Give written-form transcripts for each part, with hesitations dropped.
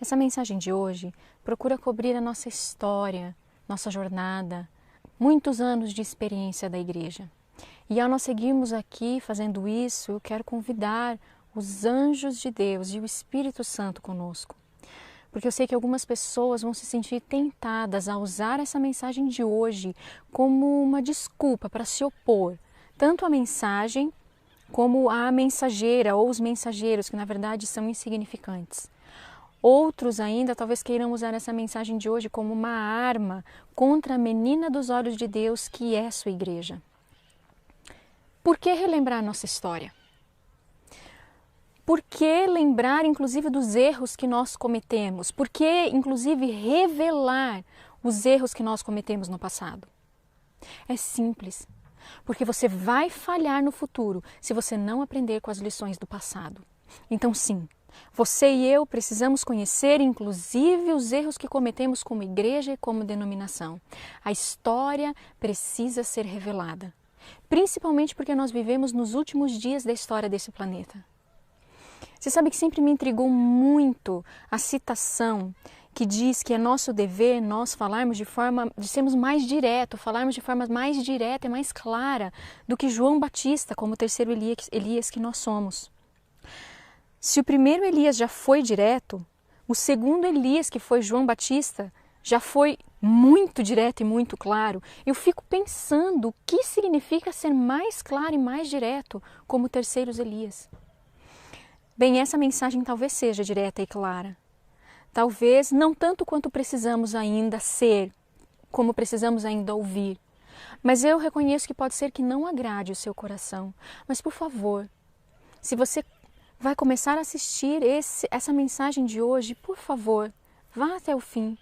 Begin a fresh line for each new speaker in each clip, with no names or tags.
Essa mensagem de hoje procura cobrir a nossa história, nossa jornada, muitos anos de experiência da igreja. E ao nós seguirmos aqui fazendo isso, eu quero convidar os anjos de Deus e o Espírito Santo conosco. Porque eu sei que algumas pessoas vão se sentir tentadas a usar essa mensagem de hoje como uma desculpa para se opor, tanto à mensagem como à mensageira ou os mensageiros, que na verdade são insignificantes. Outros ainda talvez queiram usar essa mensagem de hoje como uma arma contra a menina dos olhos de Deus, que é sua igreja. Por que relembrar nossa história? Por que lembrar, inclusive, dos erros que nós cometemos? Por que, inclusive, revelar os erros que nós cometemos no passado? É simples, porque você vai falhar no futuro se você não aprender com as lições do passado. Então, sim, você e eu precisamos conhecer, inclusive, os erros que cometemos como igreja e como denominação. A história precisa ser revelada, principalmente porque nós vivemos nos últimos dias da história desse planeta. Você sabe que sempre me intrigou muito a citação que diz que é nosso dever nós falarmos de sermos mais direto, falarmos de forma mais direta e mais clara do que João Batista, como o terceiro Elias que nós somos. Se o primeiro Elias já foi direto, o segundo Elias, que foi João Batista, já foi muito direto e muito claro. Eu fico pensando o que significa ser mais claro e mais direto como o terceiro Elias. Bem, essa mensagem talvez seja direta e clara. Talvez não tanto quanto precisamos ainda ser, como precisamos ainda ouvir. Mas eu reconheço que pode ser que não agrade o seu coração. Mas, por favor, se você vai começar a assistir essa mensagem de hoje, por favor, vá até o fim.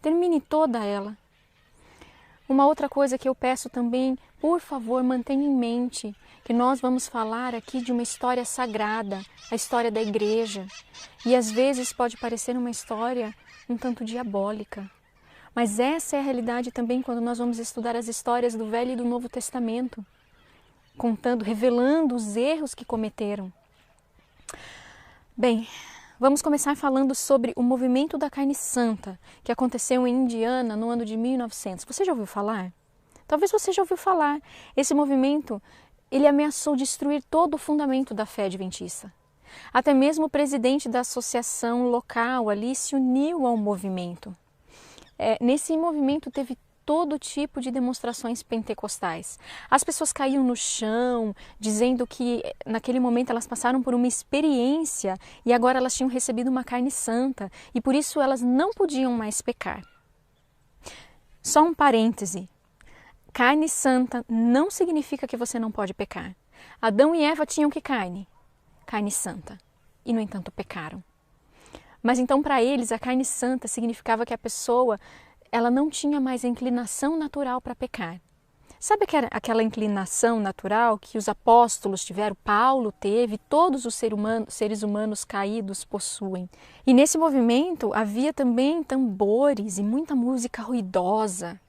Termine toda ela. Uma outra coisa que eu peço também, por favor, mantenha em mente que nós vamos falar aqui de uma história sagrada, a história da igreja. E às vezes pode parecer uma história um tanto diabólica. Mas essa é a realidade também quando nós vamos estudar as histórias do Velho e do Novo Testamento, revelando os erros que cometeram. Bem, vamos começar falando sobre o movimento da carne santa, que aconteceu em Indiana no ano de 1900. Você já ouviu falar? Talvez você já ouviu falar. Esse movimento, ele ameaçou destruir todo o fundamento da fé adventista. Até mesmo o presidente da associação local ali se uniu ao movimento. Nesse movimento teve todo tipo de demonstrações pentecostais. As pessoas caíam no chão, dizendo que naquele momento elas passaram por uma experiência e agora elas tinham recebido uma carne santa e por isso elas não podiam mais pecar. Só um parêntese. Carne santa não significa que você não pode pecar. Adão e Eva tinham que carne? Carne santa. E, no entanto, pecaram. Mas então, para eles, a carne santa significava que a pessoa ela não tinha mais a inclinação natural para pecar. Sabe aquela inclinação natural que os apóstolos tiveram, Paulo teve, todos os seres humanos caídos possuem? E nesse movimento havia também tambores e muita música ruidosa.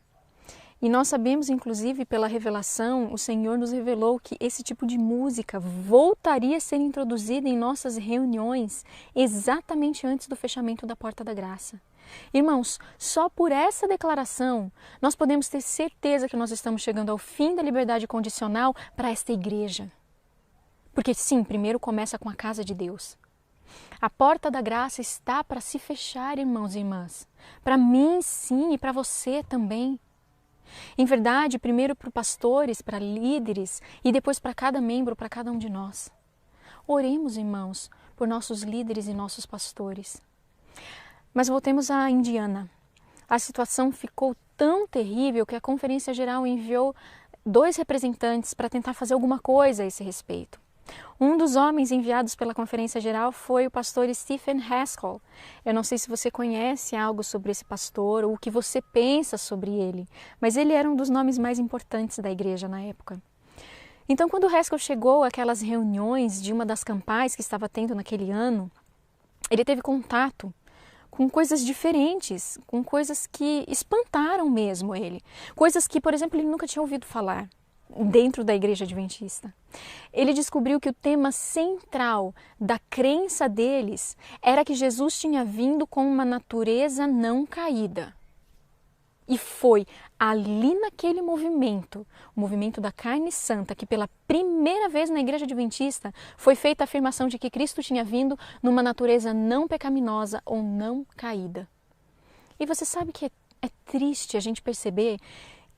E nós sabemos, inclusive, pela revelação, o Senhor nos revelou que esse tipo de música voltaria a ser introduzida em nossas reuniões exatamente antes do fechamento da Porta da Graça. Irmãos, só por essa declaração nós podemos ter certeza que nós estamos chegando ao fim da liberdade condicional para esta igreja. Porque sim, primeiro começa com a casa de Deus. A porta da graça está para se fechar, irmãos e irmãs. Para mim, sim, e para você também. Em verdade, primeiro para pastores, para líderes e depois para cada membro, para cada um de nós. Oremos, irmãos, por nossos líderes e nossos pastores. Mas voltemos à Indiana. A situação ficou tão terrível que a Conferência Geral enviou 2 representantes para tentar fazer alguma coisa a esse respeito. Um dos homens enviados pela Conferência Geral foi o pastor Stephen Haskell. Eu não sei se você conhece algo sobre esse pastor ou o que você pensa sobre ele, mas ele era um dos nomes mais importantes da igreja na época. Então, quando Haskell chegou àquelas reuniões de uma das campais que estava tendo naquele ano, ele teve contato com coisas diferentes, com coisas que espantaram mesmo ele. Coisas que, por exemplo, ele nunca tinha ouvido falar. dentro da Igreja Adventista. Ele descobriu que o tema central da crença deles era que Jesus tinha vindo com uma natureza não caída. E foi ali naquele movimento, o movimento da carne santa, que pela primeira vez na Igreja Adventista foi feita a afirmação de que Cristo tinha vindo numa natureza não pecaminosa ou não caída. E você sabe que é triste a gente perceber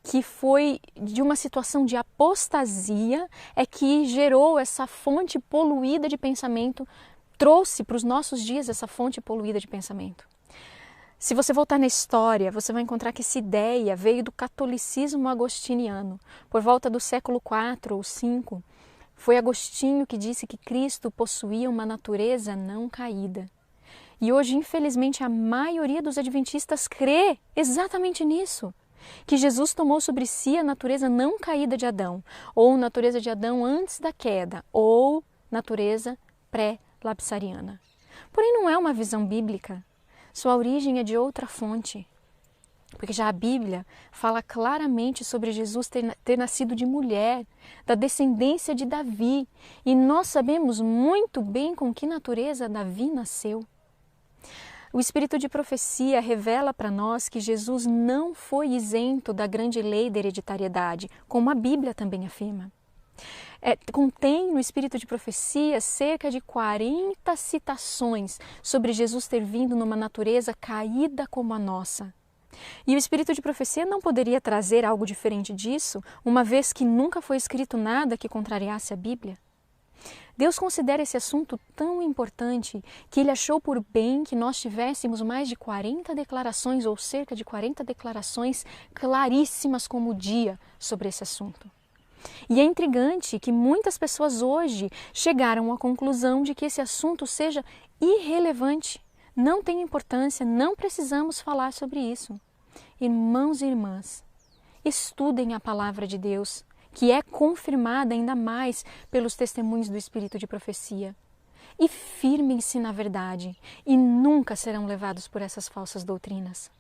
que foi de uma situação de apostasia é que gerou essa fonte poluída de pensamento, trouxe para os nossos dias essa fonte poluída de pensamento. Se você voltar na história, você vai encontrar que essa ideia veio do catolicismo agostiniano. Por volta do século IV ou V, foi Agostinho que disse que Cristo possuía uma natureza não caída. E hoje, infelizmente, a maioria dos adventistas crê exatamente nisso. Que Jesus tomou sobre si a natureza não caída de Adão, ou natureza de Adão antes da queda, ou natureza pré-lapsariana. Porém, não é uma visão bíblica. Sua origem é de outra fonte. Porque já a Bíblia fala claramente sobre Jesus ter nascido de mulher, da descendência de Davi. E nós sabemos muito bem com que natureza Davi nasceu. O Espírito de profecia revela para nós que Jesus não foi isento da grande lei da hereditariedade, como a Bíblia também afirma. Contém no Espírito de profecia cerca de 40 citações sobre Jesus ter vindo numa natureza caída como a nossa. E o Espírito de profecia não poderia trazer algo diferente disso, uma vez que nunca foi escrito nada que contrariasse a Bíblia. Deus considera esse assunto tão importante que Ele achou por bem que nós tivéssemos mais de 40 declarações ou cerca de 40 declarações claríssimas como o dia sobre esse assunto. E é intrigante que muitas pessoas hoje chegaram à conclusão de que esse assunto seja irrelevante, não tem importância, não precisamos falar sobre isso. Irmãos e irmãs, estudem a palavra de Deus, que é confirmada ainda mais pelos testemunhos do Espírito de profecia. E firmem-se na verdade, e nunca serão levados por essas falsas doutrinas.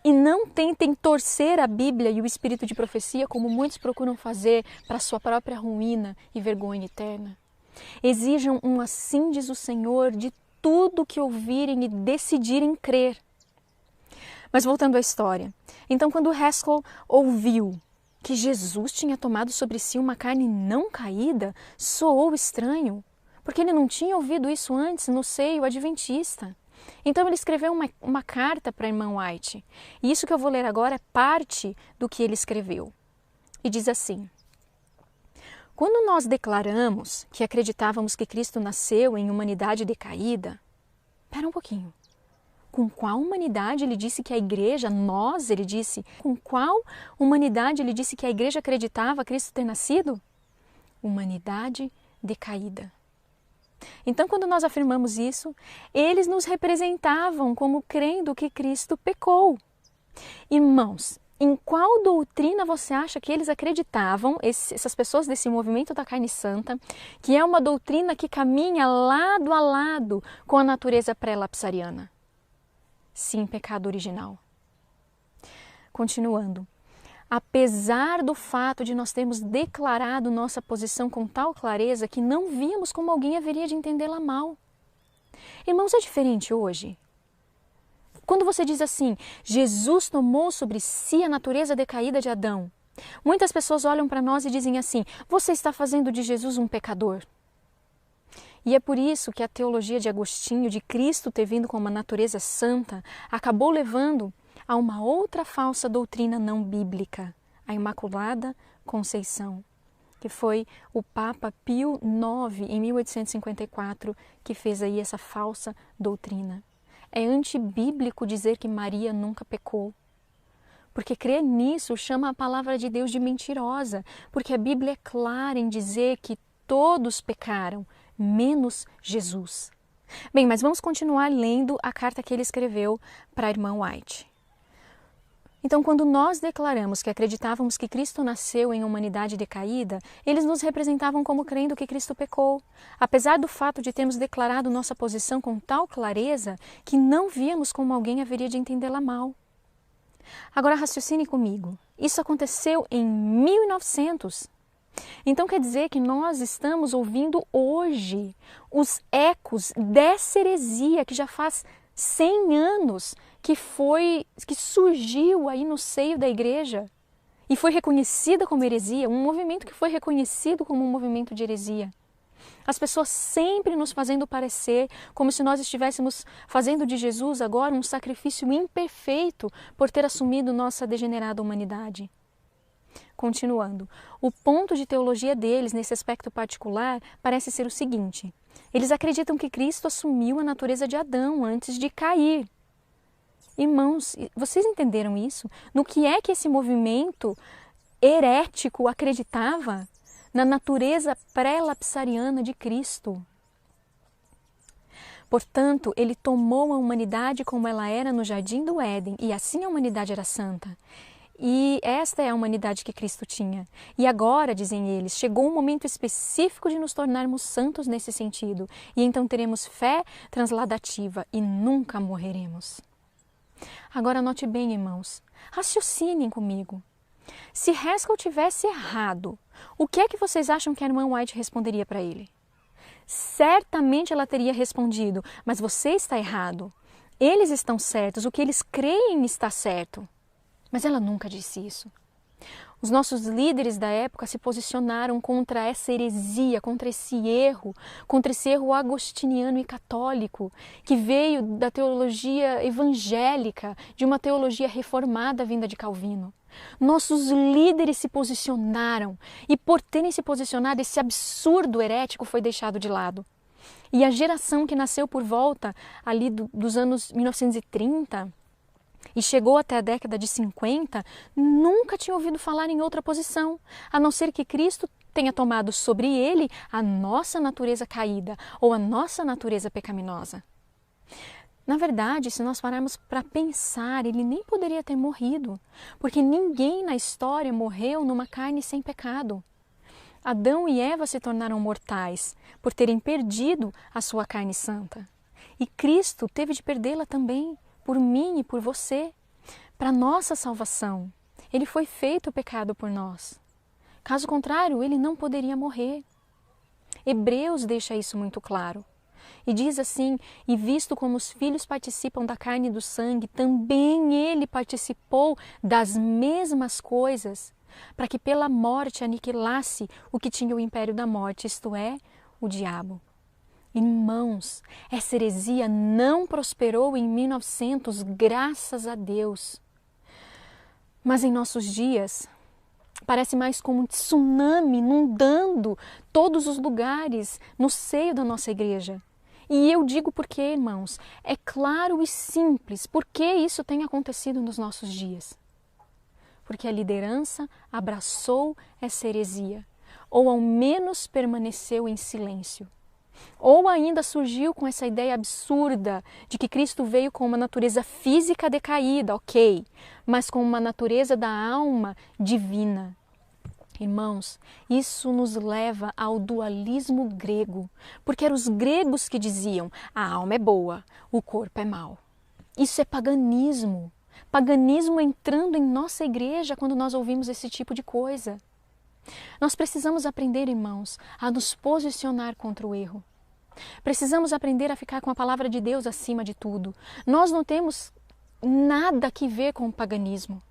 E não tentem torcer a Bíblia e o Espírito de profecia como muitos procuram fazer para sua própria ruína e vergonha eterna. Exijam um assim diz o Senhor de tudo que ouvirem e decidirem crer. Mas voltando à história, então quando Haskell ouviu que Jesus tinha tomado sobre si uma carne não caída, soou estranho, porque ele não tinha ouvido isso antes no seio adventista. Então ele escreveu uma carta para a irmã White, e isso que eu vou ler agora é parte do que ele escreveu. E diz assim: quando nós declaramos que acreditávamos que Cristo nasceu em humanidade decaída, espera um pouquinho. Com qual humanidade ele disse que a igreja, ele disse, com qual humanidade ele disse que a igreja acreditava Cristo ter nascido? Humanidade decaída. Então, quando nós afirmamos isso, eles nos representavam como crendo que Cristo pecou. Irmãos, em qual doutrina você acha que eles acreditavam, essas pessoas desse movimento da carne santa, que é uma doutrina que caminha lado a lado com a natureza pré-lapsariana? Sim, pecado original. Continuando. Apesar do fato de nós termos declarado nossa posição com tal clareza que não víamos como alguém haveria de entendê-la mal. Irmãos, é diferente hoje? Quando você diz assim, Jesus tomou sobre si a natureza decaída de Adão, muitas pessoas olham para nós e dizem assim, você está fazendo de Jesus um pecador. E é por isso que a teologia de Agostinho, de Cristo ter vindo com uma natureza santa, acabou levando a uma outra falsa doutrina não bíblica, a Imaculada Conceição, que foi o Papa Pio IX, em 1854, que fez aí essa falsa doutrina. É antibíblico dizer que Maria nunca pecou, porque crer nisso chama a palavra de Deus de mentirosa, porque a Bíblia é clara em dizer que todos pecaram, menos Jesus. Bem, mas vamos continuar lendo a carta que ele escreveu para a irmã White. Então, quando nós declaramos que acreditávamos que Cristo nasceu em humanidade decaída, eles nos representavam como crendo que Cristo pecou, apesar do fato de termos declarado nossa posição com tal clareza que não víamos como alguém haveria de entendê-la mal. Agora raciocine comigo. Isso aconteceu em 1900. Então quer dizer que nós estamos ouvindo hoje os ecos dessa heresia que já faz 100 anos que surgiu aí no seio da igreja e foi reconhecida como heresia, um movimento que foi reconhecido como um movimento de heresia. As pessoas sempre nos fazendo parecer como se nós estivéssemos fazendo de Jesus agora um sacrifício imperfeito por ter assumido nossa degenerada humanidade. Continuando, o ponto de teologia deles nesse aspecto particular parece ser o seguinte: eles acreditam que Cristo assumiu a natureza de Adão antes de cair. Irmãos, vocês entenderam isso? No que é que esse movimento herético acreditava? Na natureza pré-lapsariana de Cristo. Portanto, ele tomou a humanidade como ela era no Jardim do Éden, e assim a humanidade era santa. E esta é a humanidade que Cristo tinha. E agora, dizem eles, chegou um momento específico de nos tornarmos santos nesse sentido, e então teremos fé transladativa e nunca morreremos. Agora note bem, irmãos, raciocinem comigo. Se Haskell tivesse errado, o que é que vocês acham que a irmã White responderia para ele? Certamente ela teria respondido, mas você está errado. Eles estão certos, o que eles creem está certo. Mas ela nunca disse isso. Os nossos líderes da época se posicionaram contra essa heresia, contra esse erro agostiniano e católico, que veio da teologia evangélica, de uma teologia reformada vinda de Calvino. Nossos líderes se posicionaram e, por terem se posicionado, esse absurdo herético foi deixado de lado. E a geração que nasceu por volta ali dos anos 1930 e chegou até a década de 50, nunca tinha ouvido falar em outra posição, a não ser que Cristo tenha tomado sobre ele a nossa natureza caída ou a nossa natureza pecaminosa. Na verdade, se nós pararmos para pensar, ele nem poderia ter morrido, porque ninguém na história morreu numa carne sem pecado. Adão e Eva se tornaram mortais por terem perdido a sua carne santa. E Cristo teve de perdê-la também, por mim e por você, para nossa salvação. Ele foi feito pecado por nós. Caso contrário, ele não poderia morrer. Hebreus deixa isso muito claro. E diz assim: e visto como os filhos participam da carne e do sangue, também ele participou das mesmas coisas, para que pela morte aniquilasse o que tinha o império da morte, isto é, o diabo. Irmãos, essa heresia não prosperou em 1900, graças a Deus. Mas em nossos dias, parece mais como um tsunami inundando todos os lugares no seio da nossa igreja. E eu digo por quê, irmãos? É claro e simples por que isso tem acontecido nos nossos dias. Porque a liderança abraçou essa heresia, ou ao menos permaneceu em silêncio. Ou ainda surgiu com essa ideia absurda de que Cristo veio com uma natureza física decaída, ok, mas com uma natureza da alma divina. Irmãos, isso nos leva ao dualismo grego, porque eram os gregos que diziam: a alma é boa, o corpo é mau. Isso é paganismo. Paganismo entrando em nossa igreja quando nós ouvimos esse tipo de coisa. Nós precisamos aprender, irmãos, a nos posicionar contra o erro. Precisamos aprender a ficar com a palavra de Deus acima de tudo. Nós não temos nada que ver com o paganismo.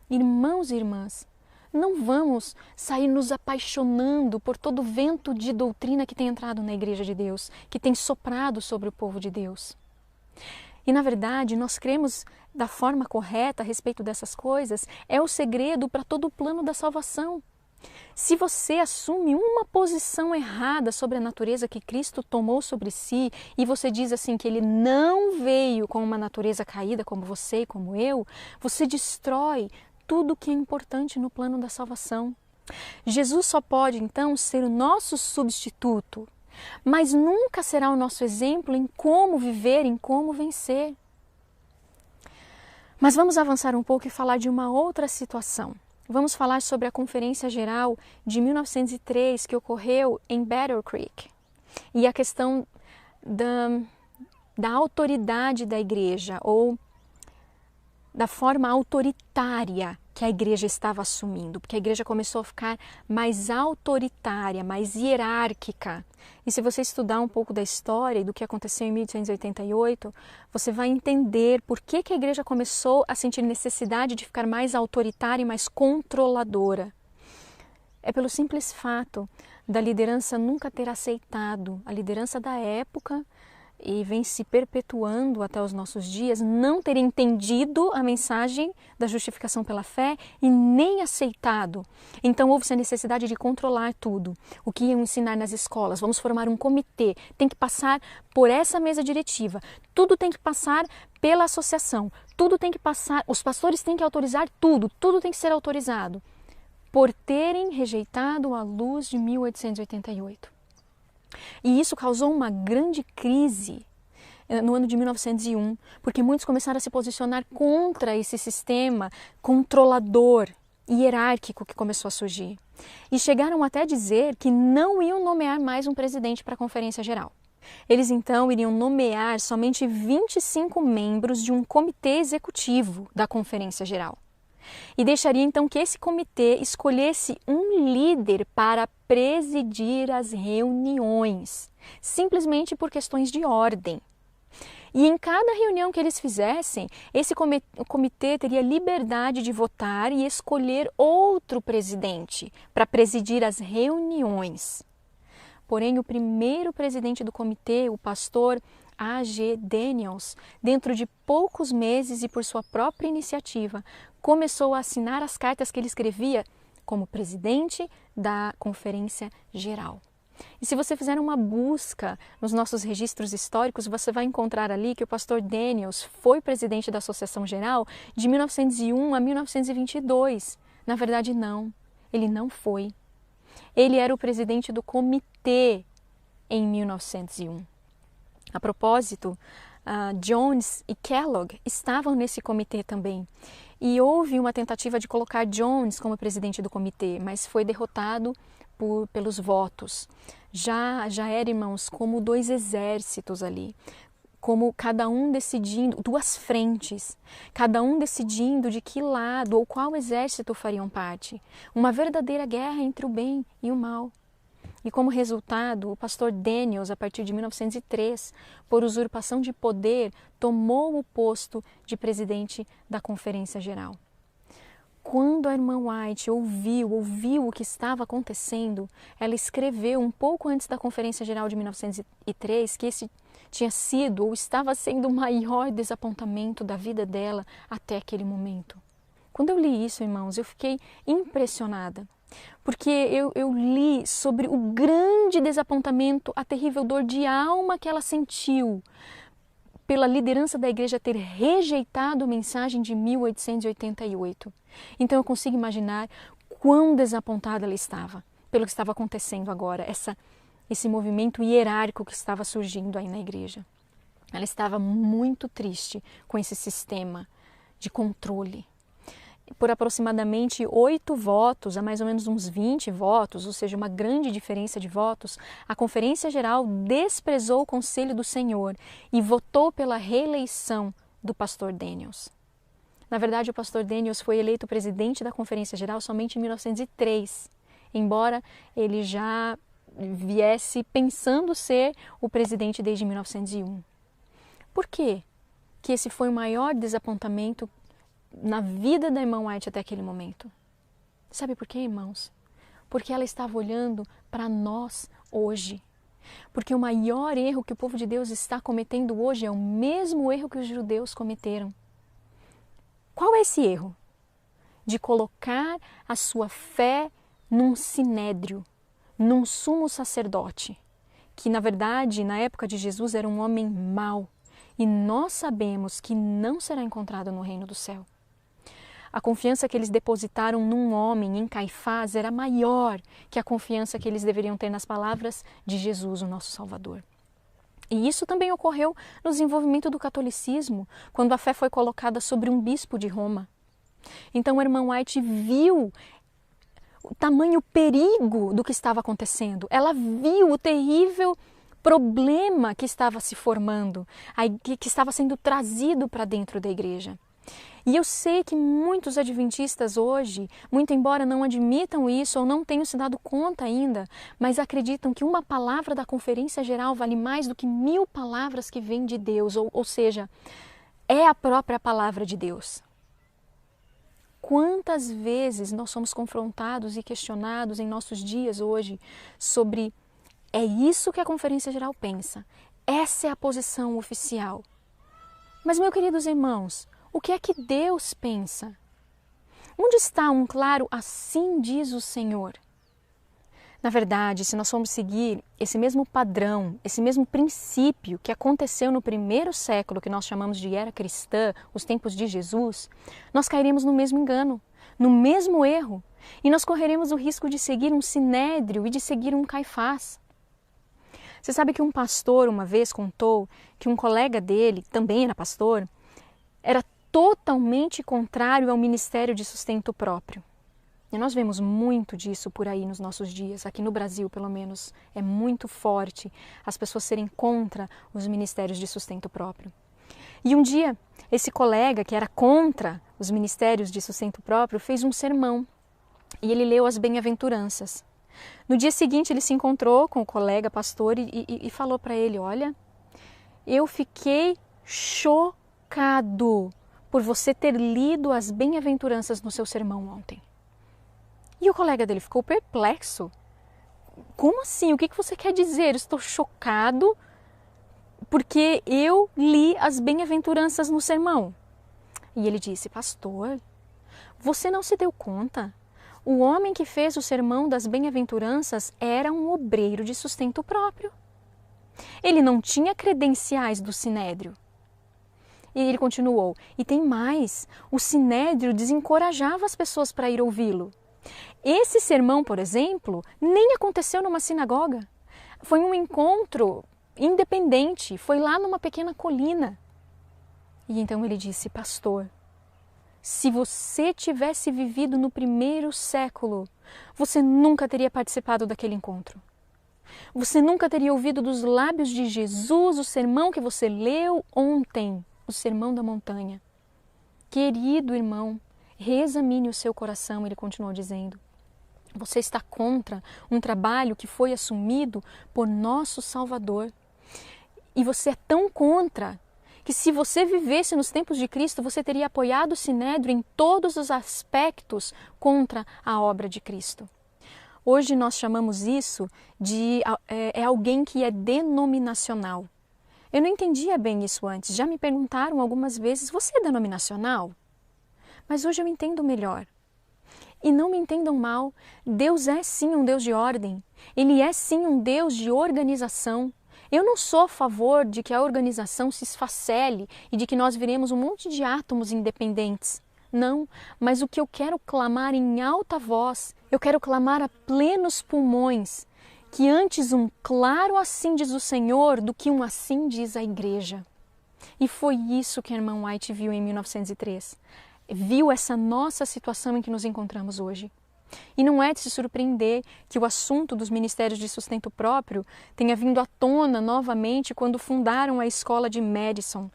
Irmãos e irmãs, não vamos sair nos apaixonando por todo o vento de doutrina que tem entrado na igreja de Deus, que tem soprado sobre o povo de Deus. E, na verdade, nós cremos da forma correta a respeito dessas coisas, é o segredo para todo o plano da salvação. Se você assume uma posição errada sobre a natureza que Cristo tomou sobre si e você diz assim que ele não veio com uma natureza caída como você e como eu, você destrói tudo que é importante no plano da salvação. Jesus só pode então ser o nosso substituto, mas nunca será o nosso exemplo em como viver, em como vencer. Mas vamos avançar um pouco e falar de uma outra situação. Vamos falar sobre a Conferência Geral de 1903 que ocorreu em Battle Creek e a questão da autoridade da igreja ou da forma autoritária que a igreja estava assumindo, porque a igreja começou a ficar mais autoritária, mais hierárquica. E se você estudar um pouco da história e do que aconteceu em 1888, você vai entender por que a igreja começou a sentir necessidade de ficar mais autoritária e mais controladora. É pelo simples fato da liderança nunca ter aceitado, a liderança da época, e vem se perpetuando até os nossos dias, não ter entendido a mensagem da justificação pela fé e nem aceitado. Então houve-se a necessidade de controlar tudo. O que iam ensinar nas escolas? Vamos formar um comitê, tem que passar por essa mesa diretiva, tudo tem que passar pela associação, tudo tem que passar, os pastores têm que autorizar tudo, tudo tem que ser autorizado, por terem rejeitado a luz de 1888. E isso causou uma grande crise no ano de 1901, porque muitos começaram a se posicionar contra esse sistema controlador e hierárquico que começou a surgir. E chegaram até a dizer que não iam nomear mais um presidente para a Conferência Geral. Eles então iriam nomear somente 25 membros de um comitê executivo da Conferência Geral. E deixaria então que esse comitê escolhesse um líder para presidir as reuniões, simplesmente por questões de ordem. E em cada reunião que eles fizessem, esse comitê teria liberdade de votar e escolher outro presidente para presidir as reuniões. Porém, o primeiro presidente do comitê, o pastor A.G. Daniels, dentro de poucos meses e por sua própria iniciativa, começou a assinar as cartas que ele escrevia como presidente da Conferência Geral. E se você fizer uma busca nos nossos registros históricos, você vai encontrar ali que o pastor Daniels foi presidente da Associação Geral de 1901 a 1922. Na verdade, não. Ele não foi. Ele era o presidente do comitê em 1901. A propósito, Jones e Kellogg estavam nesse comitê também. E houve uma tentativa de colocar Jones como presidente do comitê, mas foi derrotado pelos votos. Já era, irmãos, como dois exércitos ali, como cada um decidindo, duas frentes, cada um decidindo de que lado ou qual exército fariam parte. Uma verdadeira guerra entre o bem e o mal. E como resultado, o pastor Daniels, a partir de 1903, por usurpação de poder, tomou o posto de presidente da Conferência Geral. Quando a irmã White ouviu o que estava acontecendo, ela escreveu um pouco antes da Conferência Geral de 1903 que esse tinha sido ou estava sendo o maior desapontamento da vida dela até aquele momento. Quando eu li isso, irmãos, eu fiquei impressionada. Porque eu li sobre o grande desapontamento, a terrível dor de alma que ela sentiu pela liderança da igreja ter rejeitado a mensagem de 1888. Então eu consigo imaginar quão desapontada ela estava pelo que estava acontecendo agora, esse movimento hierárquico que estava surgindo aí na igreja. Ela estava muito triste com esse sistema de controle. Por aproximadamente 8 votos, a mais ou menos uns 20 votos, ou seja, uma grande diferença de votos, a Conferência Geral desprezou o Conselho do Senhor e votou pela reeleição do pastor Daniels. Na verdade, o pastor Daniels foi eleito presidente da Conferência Geral somente em 1903, embora ele já viesse pensando ser o presidente desde 1901. Por quê que esse foi o maior desapontamento na vida da irmã White até aquele momento? Sabe por quê, irmãos? Porque ela estava olhando para nós hoje. Porque o maior erro que o povo de Deus está cometendo hoje é o mesmo erro que os judeus cometeram. Qual é esse erro? De colocar a sua fé num sinédrio, num sumo sacerdote, que na verdade, na época de Jesus, era um homem mau. E nós sabemos que não será encontrado no reino do céu. A confiança que eles depositaram num homem, em Caifás, era maior que a confiança que eles deveriam ter nas palavras de Jesus, o nosso Salvador. E isso também ocorreu no desenvolvimento do catolicismo, quando a fé foi colocada sobre um bispo de Roma. Então a irmã White viu o tamanho perigo do que estava acontecendo. Ela viu o terrível problema que estava se formando, que estava sendo trazido para dentro da igreja. E eu sei que muitos adventistas hoje, muito embora não admitam isso ou não tenham se dado conta ainda, mas acreditam que uma palavra da Conferência Geral vale mais do que 1000 palavras que vêm de Deus, ou seja, é a própria palavra de Deus. Quantas vezes nós somos confrontados e questionados em nossos dias hoje sobre é isso que a Conferência Geral pensa, essa é a posição oficial. Mas, meus queridos irmãos, o que é que Deus pensa? Onde está um claro assim diz o Senhor? Na verdade, se nós formos seguir esse mesmo padrão, esse mesmo princípio que aconteceu no primeiro século, que nós chamamos de era cristã, os tempos de Jesus, nós cairemos no mesmo engano, no mesmo erro, e nós correremos o risco de seguir um sinédrio e de seguir um Caifás. Você sabe que um pastor uma vez contou que um colega dele, também era pastor, era totalmente contrário ao ministério de sustento próprio. E nós vemos muito disso por aí nos nossos dias, aqui no Brasil pelo menos, é muito forte as pessoas serem contra os ministérios de sustento próprio. E um dia, esse colega que era contra os ministérios de sustento próprio fez um sermão e ele leu as bem-aventuranças. No dia seguinte ele se encontrou com o colega pastor e falou para ele, olha, eu fiquei chocado por você ter lido as bem-aventuranças no seu sermão ontem. E o colega dele ficou perplexo. Como assim? O que você quer dizer? Estou chocado porque eu li as bem-aventuranças no sermão. E ele disse, pastor, você não se deu conta? O homem que fez o sermão das bem-aventuranças era um obreiro de sustento próprio. Ele não tinha credenciais do sinédrio. E ele continuou, e tem mais, o sinédrio desencorajava as pessoas para ir ouvi-lo. Esse sermão, por exemplo, nem aconteceu numa sinagoga. Foi um encontro independente, foi lá numa pequena colina. E então ele disse, pastor, se você tivesse vivido no primeiro século, você nunca teria participado daquele encontro. Você nunca teria ouvido dos lábios de Jesus o sermão que você leu ontem, o Sermão da Montanha. Querido irmão, reexamine o seu coração, ele continuou dizendo. Você está contra um trabalho que foi assumido por nosso Salvador. E você é tão contra que se você vivesse nos tempos de Cristo, você teria apoiado o sinédrio em todos os aspectos contra a obra de Cristo. Hoje nós chamamos isso de alguém que é denominacional. Eu não entendia bem isso antes. Já me perguntaram algumas vezes, você é denominacional? Mas hoje eu entendo melhor. E não me entendam mal, Deus é sim um Deus de ordem. Ele é sim um Deus de organização. Eu não sou a favor de que a organização se esfacele e de que nós viremos um monte de átomos independentes. Não, mas o que eu quero clamar em alta voz, eu quero clamar a plenos pulmões, que antes um claro assim diz o Senhor do que um assim diz a igreja. E foi isso que a irmã White viu em 1903. Viu essa nossa situação em que nos encontramos hoje. E não é de se surpreender que o assunto dos ministérios de sustento próprio tenha vindo à tona novamente quando fundaram a escola de Madison.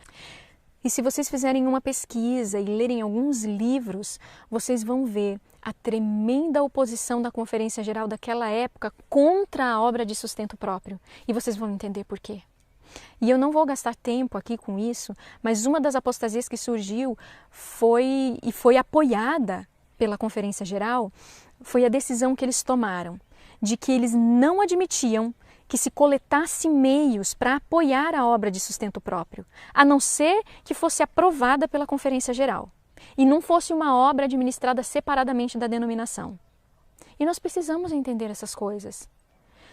E se vocês fizerem uma pesquisa e lerem alguns livros, vocês vão ver a tremenda oposição da Conferência Geral daquela época contra a obra de sustento próprio. E vocês vão entender por quê. E eu não vou gastar tempo aqui com isso, mas uma das apostasias que surgiu foi apoiada pela Conferência Geral, foi a decisão que eles tomaram, de que eles não admitiam que se coletasse meios para apoiar a obra de sustento próprio, a não ser que fosse aprovada pela Conferência Geral e não fosse uma obra administrada separadamente da denominação. E nós precisamos entender essas coisas.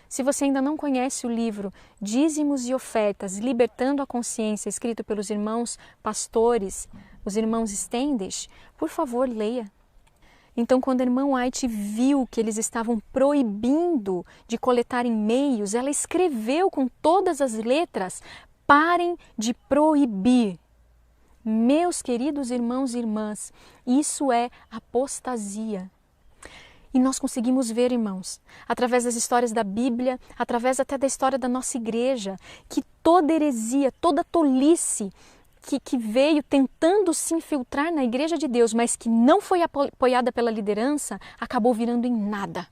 Se você ainda não conhece o livro Dízimos e Ofertas, Libertando a Consciência, escrito pelos irmãos pastores, os irmãos Standish, por favor, leia. Então, quando a irmã White viu que eles estavam proibindo de coletar e-mails, ela escreveu com todas as letras, parem de proibir. Meus queridos irmãos e irmãs, isso é apostasia. E nós conseguimos ver, irmãos, através das histórias da Bíblia, através até da história da nossa igreja, que toda heresia, toda tolice que veio tentando se infiltrar na Igreja de Deus, mas que não foi apoiada pela liderança, acabou virando em nada.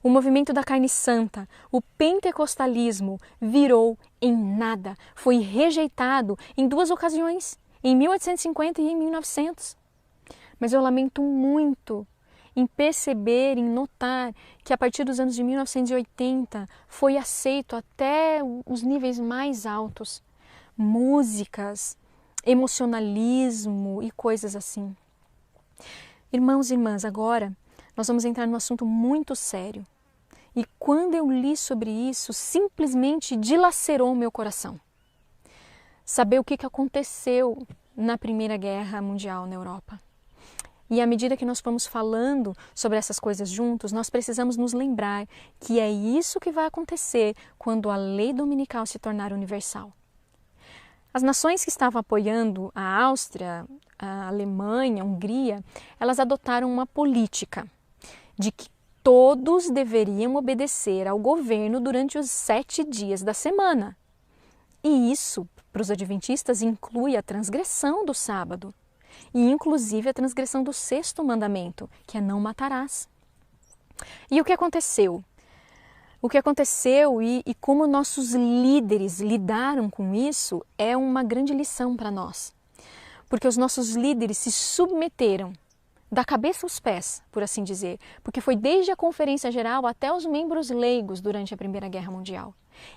O movimento da carne santa, o pentecostalismo, virou em nada. Foi rejeitado em 2 ocasiões, em 1850 e em 1900. Mas eu lamento muito em perceber, em notar que a partir dos anos de 1980 foi aceito até os níveis mais altos. Músicas, emocionalismo e coisas assim. Irmãos e irmãs, agora nós vamos entrar num assunto muito sério. E quando eu li sobre isso, simplesmente dilacerou o meu coração. Saber o que aconteceu na Primeira Guerra Mundial na Europa. E à medida que nós vamos falando sobre essas coisas juntos, nós precisamos nos lembrar que é isso que vai acontecer quando a lei dominical se tornar universal. As nações que estavam apoiando a Áustria, a Alemanha, a Hungria, elas adotaram uma política de que todos deveriam obedecer ao governo durante os 7 dias da semana. E isso, para os adventistas, inclui a transgressão do sábado. E inclusive a transgressão do 6º mandamento, que é não matarás. E o que aconteceu? O que aconteceu e como nossos líderes lidaram com isso é uma grande lição para nós. Porque os nossos líderes se submeteram da cabeça aos pés, por assim dizer, porque foi desde a Conferência Geral até os membros leigos durante a Primeira Guerra Mundial.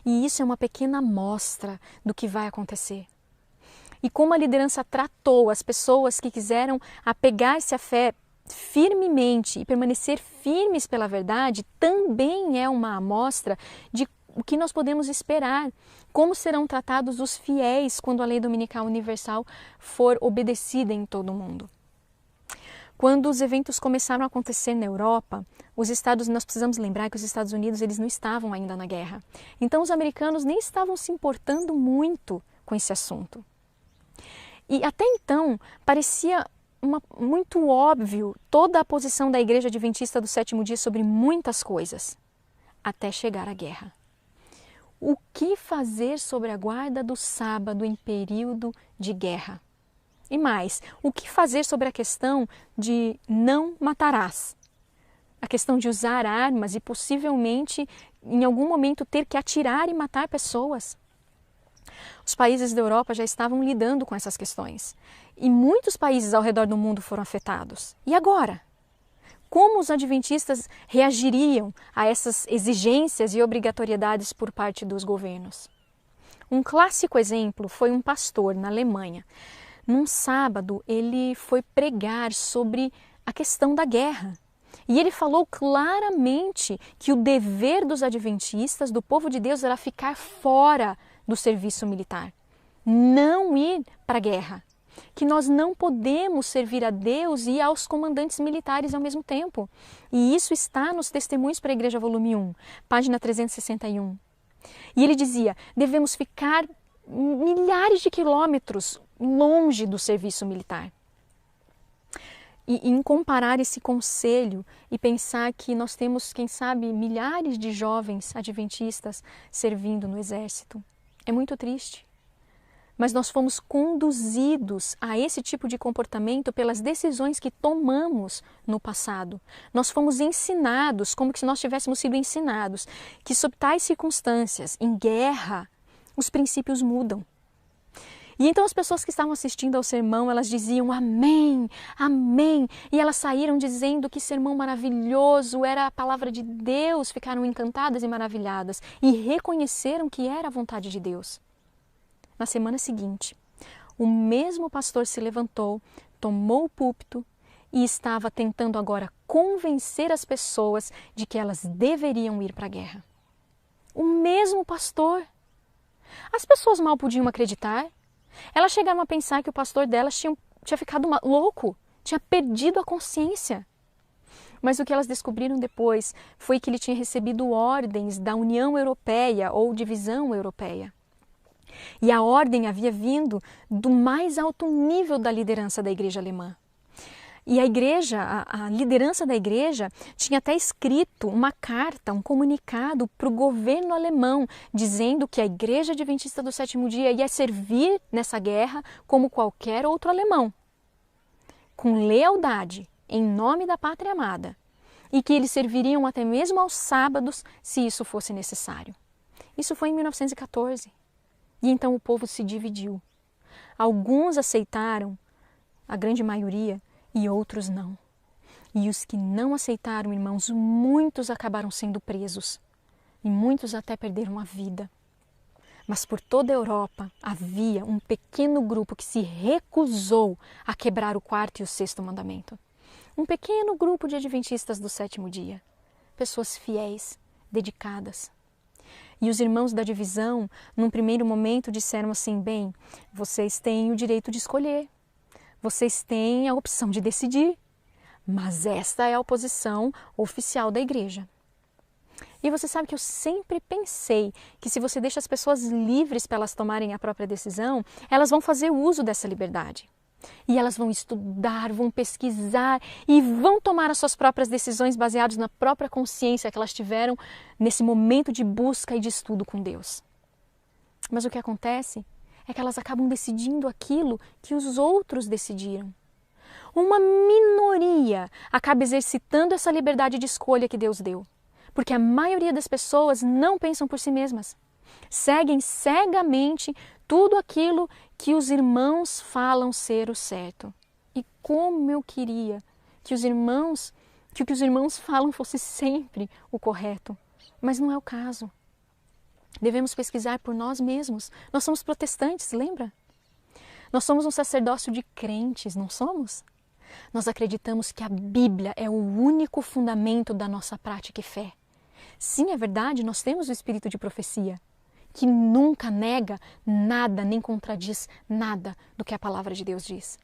E isso é uma pequena amostra do que vai acontecer. E como a liderança tratou as pessoas que quiseram apegar-se à fé firmemente e permanecer firmes pela verdade, também é uma amostra de o que nós podemos esperar, como serão tratados os fiéis quando a lei dominical universal for obedecida em todo o mundo. Quando os eventos começaram a acontecer na Europa, nós precisamos lembrar que os Estados Unidos eles não estavam ainda na guerra. Então os americanos nem estavam se importando muito com esse assunto. E até então parecia muito óbvio toda a posição da Igreja Adventista do 7º dia sobre muitas coisas, até chegar a guerra. O que fazer sobre a guarda do sábado em período de guerra? E mais, o que fazer sobre a questão de não matarás? A questão de usar armas e possivelmente em algum momento ter que atirar e matar pessoas? Os países da Europa já estavam lidando com essas questões. E muitos países ao redor do mundo foram afetados. E agora? Como os adventistas reagiriam a essas exigências e obrigatoriedades por parte dos governos? Um clássico exemplo foi um pastor na Alemanha. Num sábado, ele foi pregar sobre a questão da guerra. E ele falou claramente que o dever dos adventistas, do povo de Deus, era ficar fora do serviço militar, não ir para a guerra, que nós não podemos servir a Deus e aos comandantes militares ao mesmo tempo. E isso está nos Testemunhos para a Igreja, volume 1, página 361. E ele dizia, devemos ficar milhares de quilômetros longe do serviço militar. E em comparar esse conselho e pensar que nós temos, quem sabe, milhares de jovens adventistas servindo no exército, é muito triste. Mas nós fomos conduzidos a esse tipo de comportamento pelas decisões que tomamos no passado. Nós fomos ensinados, como se nós tivéssemos sido ensinados, que sob tais circunstâncias, em guerra, os princípios mudam. E então as pessoas que estavam assistindo ao sermão, elas diziam amém, amém. E elas saíram dizendo que sermão maravilhoso, era a palavra de Deus, ficaram encantadas e maravilhadas e reconheceram que era a vontade de Deus. Na semana seguinte, o mesmo pastor se levantou, tomou o púlpito e estava tentando agora convencer as pessoas de que elas deveriam ir para a guerra. O mesmo pastor. As pessoas mal podiam acreditar. Elas chegaram a pensar que o pastor delas tinha ficado louco, tinha perdido a consciência. Mas o que elas descobriram depois foi que ele tinha recebido ordens da União Europeia ou Divisão Europeia. E a ordem havia vindo do mais alto nível da liderança da igreja alemã. E a igreja, a liderança da igreja, tinha até escrito uma carta, um comunicado para o governo alemão, dizendo que a Igreja Adventista do Sétimo Dia ia servir nessa guerra como qualquer outro alemão, com lealdade, em nome da pátria amada, e que eles serviriam até mesmo aos sábados, se isso fosse necessário. Isso foi em 1914. E então o povo se dividiu. Alguns aceitaram, a grande maioria, e outros não. E os que não aceitaram, irmãos, muitos acabaram sendo presos. E muitos até perderam a vida. Mas por toda a Europa havia um pequeno grupo que se recusou a quebrar o quarto e o sexto mandamento. Um pequeno grupo de adventistas do sétimo dia. Pessoas fiéis, dedicadas. E os irmãos da divisão, num primeiro momento, disseram assim: bem, vocês têm o direito de escolher. Vocês têm a opção de decidir, mas esta é a posição oficial da igreja. E você sabe que eu sempre pensei que se você deixa as pessoas livres para elas tomarem a própria decisão, elas vão fazer uso dessa liberdade. E elas vão estudar, vão pesquisar e vão tomar as suas próprias decisões baseadas na própria consciência que elas tiveram nesse momento de busca e de estudo com Deus. Mas o que acontece é que elas acabam decidindo aquilo que os outros decidiram. Uma minoria acaba exercitando essa liberdade de escolha que Deus deu, porque a maioria das pessoas não pensam por si mesmas. Seguem cegamente tudo aquilo que os irmãos falam ser o certo. E como eu queria que o que os irmãos falam fosse sempre o correto, mas não é o caso. Devemos pesquisar por nós mesmos. Nós somos protestantes, lembra? Nós somos um sacerdócio de crentes, não somos? Nós acreditamos que a Bíblia é o único fundamento da nossa prática e fé. Sim, é verdade, nós temos o espírito de profecia, que nunca nega nada, nem contradiz nada do que a palavra de Deus diz.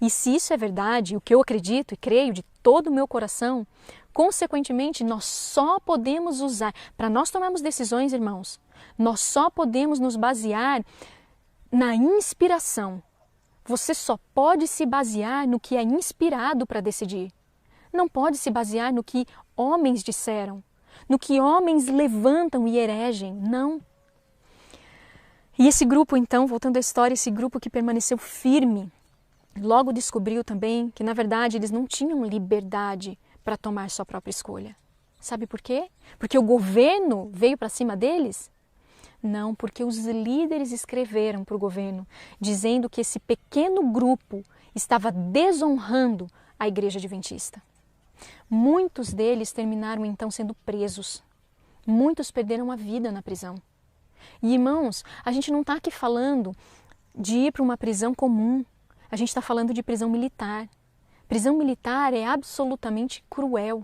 E se isso é verdade, o que eu acredito e creio de todo o meu coração, consequentemente, nós só podemos usar, para nós tomarmos decisões, irmãos, nós só podemos nos basear na inspiração. Você só pode se basear no que é inspirado para decidir. Não pode se basear no que homens disseram, no que homens levantam e eregem, não. E esse grupo, então, voltando à história, esse grupo que permaneceu firme, logo descobriu também que, na verdade, eles não tinham liberdade para tomar sua própria escolha. Sabe por quê? Porque o governo veio para cima deles? Não, porque os líderes escreveram para o governo, dizendo que esse pequeno grupo estava desonrando a Igreja Adventista. Muitos deles terminaram então sendo presos. Muitos perderam a vida na prisão. E, irmãos, a gente não está aqui falando de ir para uma prisão comum. A gente está falando de prisão militar. Prisão militar é absolutamente cruel.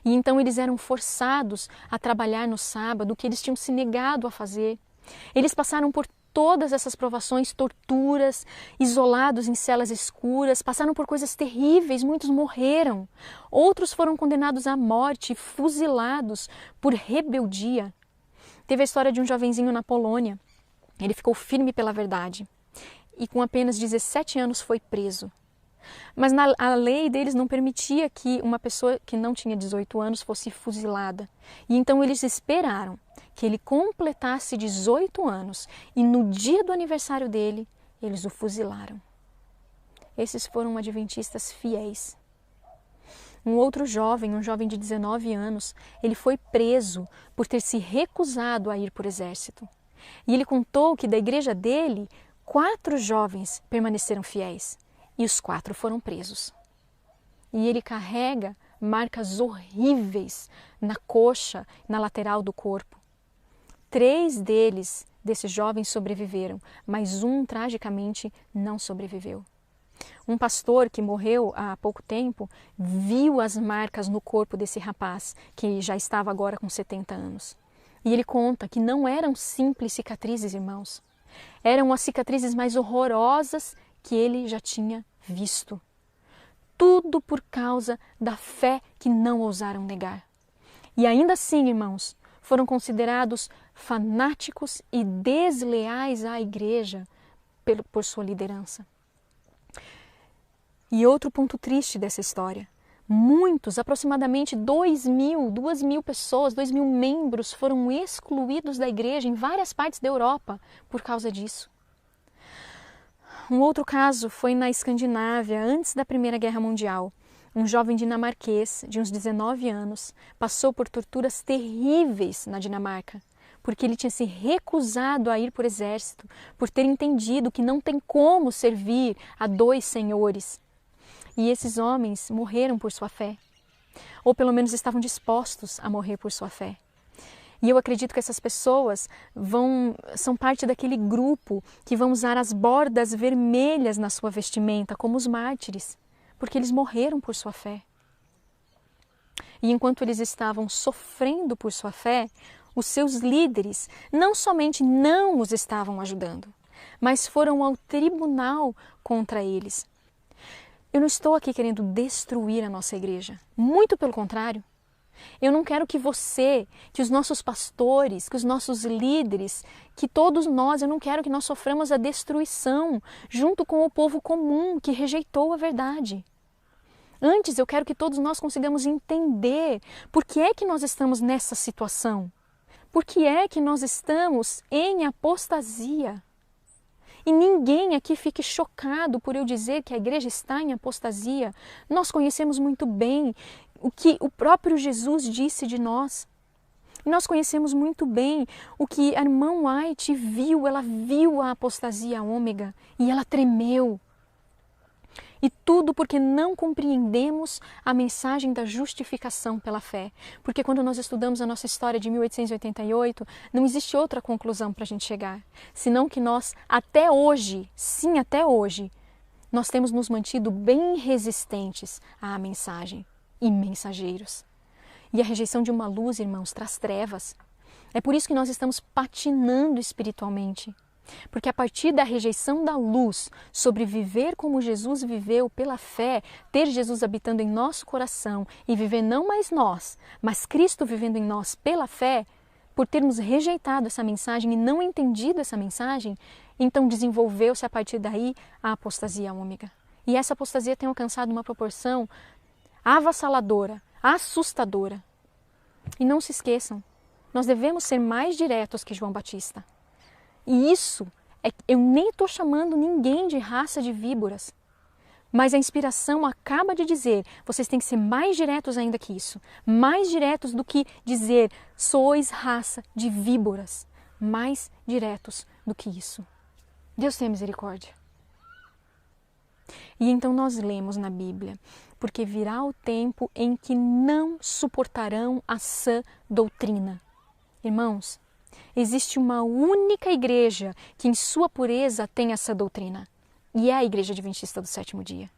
E então eles eram forçados a trabalhar no sábado, o que eles tinham se negado a fazer. Eles passaram por todas essas provações, torturas, isolados em celas escuras, passaram por coisas terríveis, muitos morreram. Outros foram condenados à morte, fuzilados por rebeldia. Teve a história de um jovenzinho na Polônia. Ele ficou firme pela verdade e com apenas 17 anos foi preso. Mas a lei deles não permitia que uma pessoa que não tinha 18 anos fosse fuzilada. E então eles esperaram que ele completasse 18 anos e no dia do aniversário dele, eles o fuzilaram. Esses foram adventistas fiéis. Um outro jovem, um jovem de 19 anos, ele foi preso por ter se recusado a ir para o exército. E ele contou que da igreja dele, 4 jovens permaneceram fiéis. E os 4 foram presos. E ele carrega marcas horríveis na coxa, na lateral do corpo. 3 desses jovens sobreviveram, mas um, tragicamente, não sobreviveu. Um pastor que morreu há pouco tempo viu as marcas no corpo desse rapaz, que já estava agora com 70 anos. E ele conta que não eram simples cicatrizes, irmãos. Eram as cicatrizes mais horrorosas que ele já tinha visto. Tudo por causa da fé que não ousaram negar. E ainda assim, irmãos, foram considerados fanáticos e desleais à igreja por sua liderança. E outro ponto triste dessa história. Muitos, aproximadamente 2.000 pessoas, 2.000 membros foram excluídos da igreja em várias partes da Europa por causa disso. Um outro caso foi na Escandinávia, antes da Primeira Guerra Mundial. Um jovem dinamarquês de uns 19 anos passou por torturas terríveis na Dinamarca, porque ele tinha se recusado a ir para o exército, por ter entendido que não tem como servir a 2 senhores. E esses homens morreram por sua fé, ou pelo menos estavam dispostos a morrer por sua fé. E eu acredito que essas pessoas são parte daquele grupo que vão usar as bordas vermelhas na sua vestimenta, como os mártires, porque eles morreram por sua fé. E enquanto eles estavam sofrendo por sua fé, os seus líderes não somente não os estavam ajudando, mas foram ao tribunal contra eles. Eu não estou aqui querendo destruir a nossa igreja, muito pelo contrário. Eu não quero que você, que os nossos pastores, que os nossos líderes, que todos nós, eu não quero que nós soframos a destruição junto com o povo comum que rejeitou a verdade. Antes, eu quero que todos nós consigamos entender por que é que nós estamos nessa situação. Por que é que nós estamos em apostasia? E ninguém aqui fique chocado por eu dizer que a igreja está em apostasia. Nós conhecemos muito bem o que o próprio Jesus disse de nós. Nós conhecemos muito bem o que a irmã White viu. Ela viu a apostasia ômega e ela tremeu. E tudo porque não compreendemos a mensagem da justificação pela fé. Porque quando nós estudamos a nossa história de 1888, não existe outra conclusão para a gente chegar. Senão que nós, até hoje, sim, até hoje, nós temos nos mantido bem resistentes à mensagem e mensageiros. E a rejeição de uma luz, irmãos, traz trevas. É por isso que nós estamos patinando espiritualmente. Porque a partir da rejeição da luz, sobre viver como Jesus viveu pela fé, ter Jesus habitando em nosso coração e viver não mais nós, mas Cristo vivendo em nós pela fé, por termos rejeitado essa mensagem e não entendido essa mensagem, então desenvolveu-se a partir daí a apostasia ômega. E essa apostasia tem alcançado uma proporção avassaladora, assustadora. E não se esqueçam, nós devemos ser mais diretos que João Batista. E isso, eu nem estou chamando ninguém de raça de víboras, mas a inspiração acaba de dizer, vocês têm que ser mais diretos ainda que isso, mais diretos do que dizer, sois raça de víboras, mais diretos do que isso. Deus tenha misericórdia. E então nós lemos na Bíblia, porque virá o tempo em que não suportarão a sã doutrina. Irmãos, existe uma única igreja que em sua pureza tem essa doutrina. E é a Igreja Adventista do Sétimo Dia.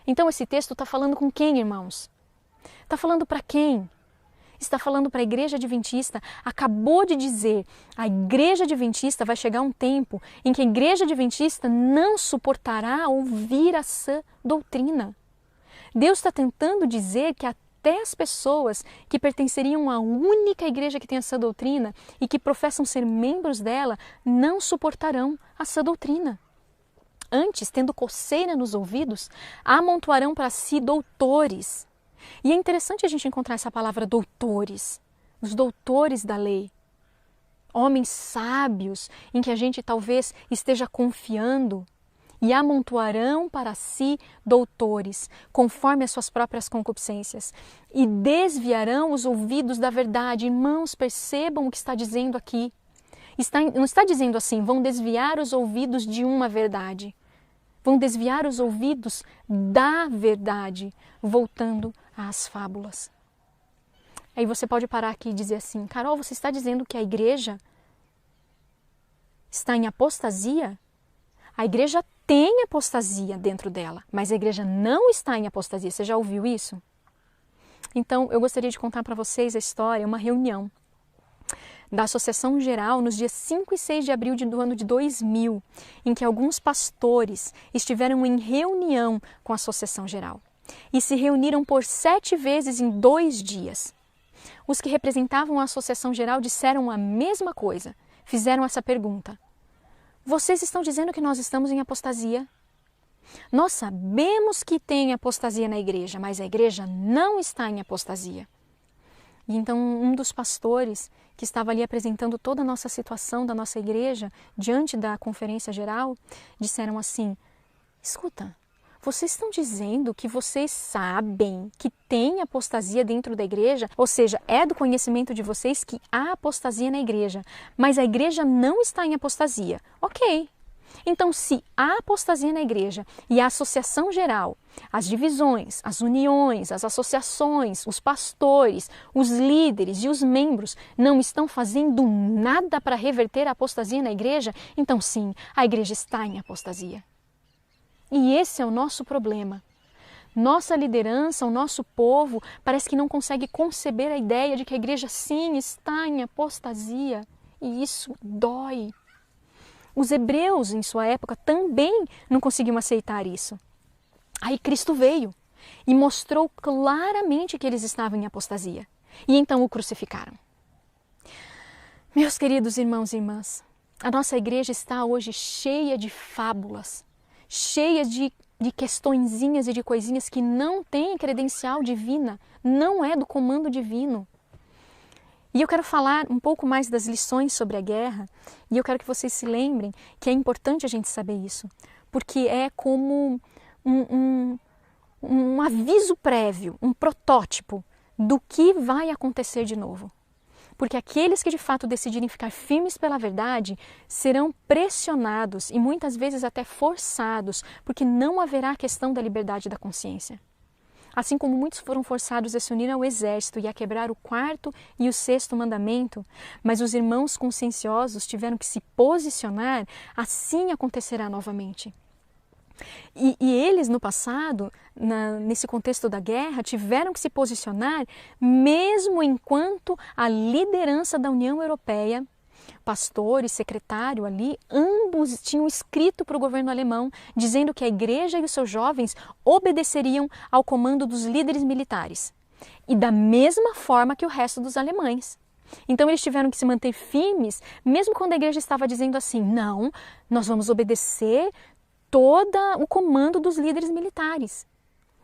Então esse texto está falando com quem, irmãos? Está falando para quem? Está falando para a Igreja Adventista. Acabou de dizer, a Igreja Adventista vai chegar um tempo em que a Igreja Adventista não suportará ouvir a sã doutrina. Deus está tentando dizer que até as pessoas que pertenceriam à única igreja que tem essa doutrina e que professam ser membros dela, não suportarão a sã doutrina. Antes, tendo coceira nos ouvidos, amontoarão para si doutores. E é interessante a gente encontrar essa palavra doutores, os doutores da lei. Homens sábios em que a gente talvez esteja confiando. E amontoarão para si doutores, conforme as suas próprias concupiscências, e desviarão os ouvidos da verdade. Irmãos, percebam o que está dizendo aqui. Não está dizendo assim, vão desviar os ouvidos de uma verdade. Vão desviar os ouvidos da verdade, voltando às fábulas. Aí você pode parar aqui e dizer assim, Carol, você está dizendo que a igreja está em apostasia? A igreja tem apostasia dentro dela, mas a igreja não está em apostasia. Você já ouviu isso? Então, eu gostaria de contar para vocês a história, uma reunião da Associação Geral nos dias 5 e 6 de abril do ano de 2000, em que alguns pastores estiveram em reunião com a Associação Geral e se reuniram por 7 vezes em 2 dias. Os que representavam a Associação Geral disseram a mesma coisa, fizeram essa pergunta. Vocês estão dizendo que nós estamos em apostasia? Nós sabemos que tem apostasia na igreja, mas a igreja não está em apostasia. E então um dos pastores que estava ali apresentando toda a nossa situação da nossa igreja diante da conferência geral, disseram assim: escuta, vocês estão dizendo que vocês sabem que tem apostasia dentro da igreja, ou seja, é do conhecimento de vocês que há apostasia na igreja, mas a igreja não está em apostasia. Ok. Então, se há apostasia na igreja e a associação geral, as divisões, as uniões, as associações, os pastores, os líderes e os membros não estão fazendo nada para reverter a apostasia na igreja, então sim, a igreja está em apostasia. E esse é o nosso problema. Nossa liderança, o nosso povo, parece que não consegue conceber a ideia de que a igreja sim está em apostasia. E isso dói. Os hebreus, em sua época, também não conseguiam aceitar isso. Aí Cristo veio e mostrou claramente que eles estavam em apostasia. E então o crucificaram. Meus queridos irmãos e irmãs, a nossa igreja está hoje cheia de fábulas, cheia de questõezinhas e de coisinhas que não têm credencial divina, não é do comando divino. E eu quero falar um pouco mais das lições sobre a guerra, e eu quero que vocês se lembrem que é importante a gente saber isso, porque é como um aviso prévio, um protótipo do que vai acontecer de novo. Porque aqueles que de fato decidirem ficar firmes pela verdade serão pressionados e muitas vezes até forçados, porque não haverá a questão da liberdade da consciência. Assim como muitos foram forçados a se unir ao exército e a quebrar o 4º e o 6º mandamento, mas os irmãos conscienciosos tiveram que se posicionar, assim acontecerá novamente. E eles, no passado, nesse contexto da guerra, tiveram que se posicionar mesmo enquanto a liderança da União Europeia, pastor e secretário ali, ambos tinham escrito para o governo alemão, dizendo que a igreja e os seus jovens obedeceriam ao comando dos líderes militares. E da mesma forma que o resto dos alemães. Então eles tiveram que se manter firmes, mesmo quando a igreja estava dizendo assim, não, nós vamos obedecer todo o comando dos líderes militares.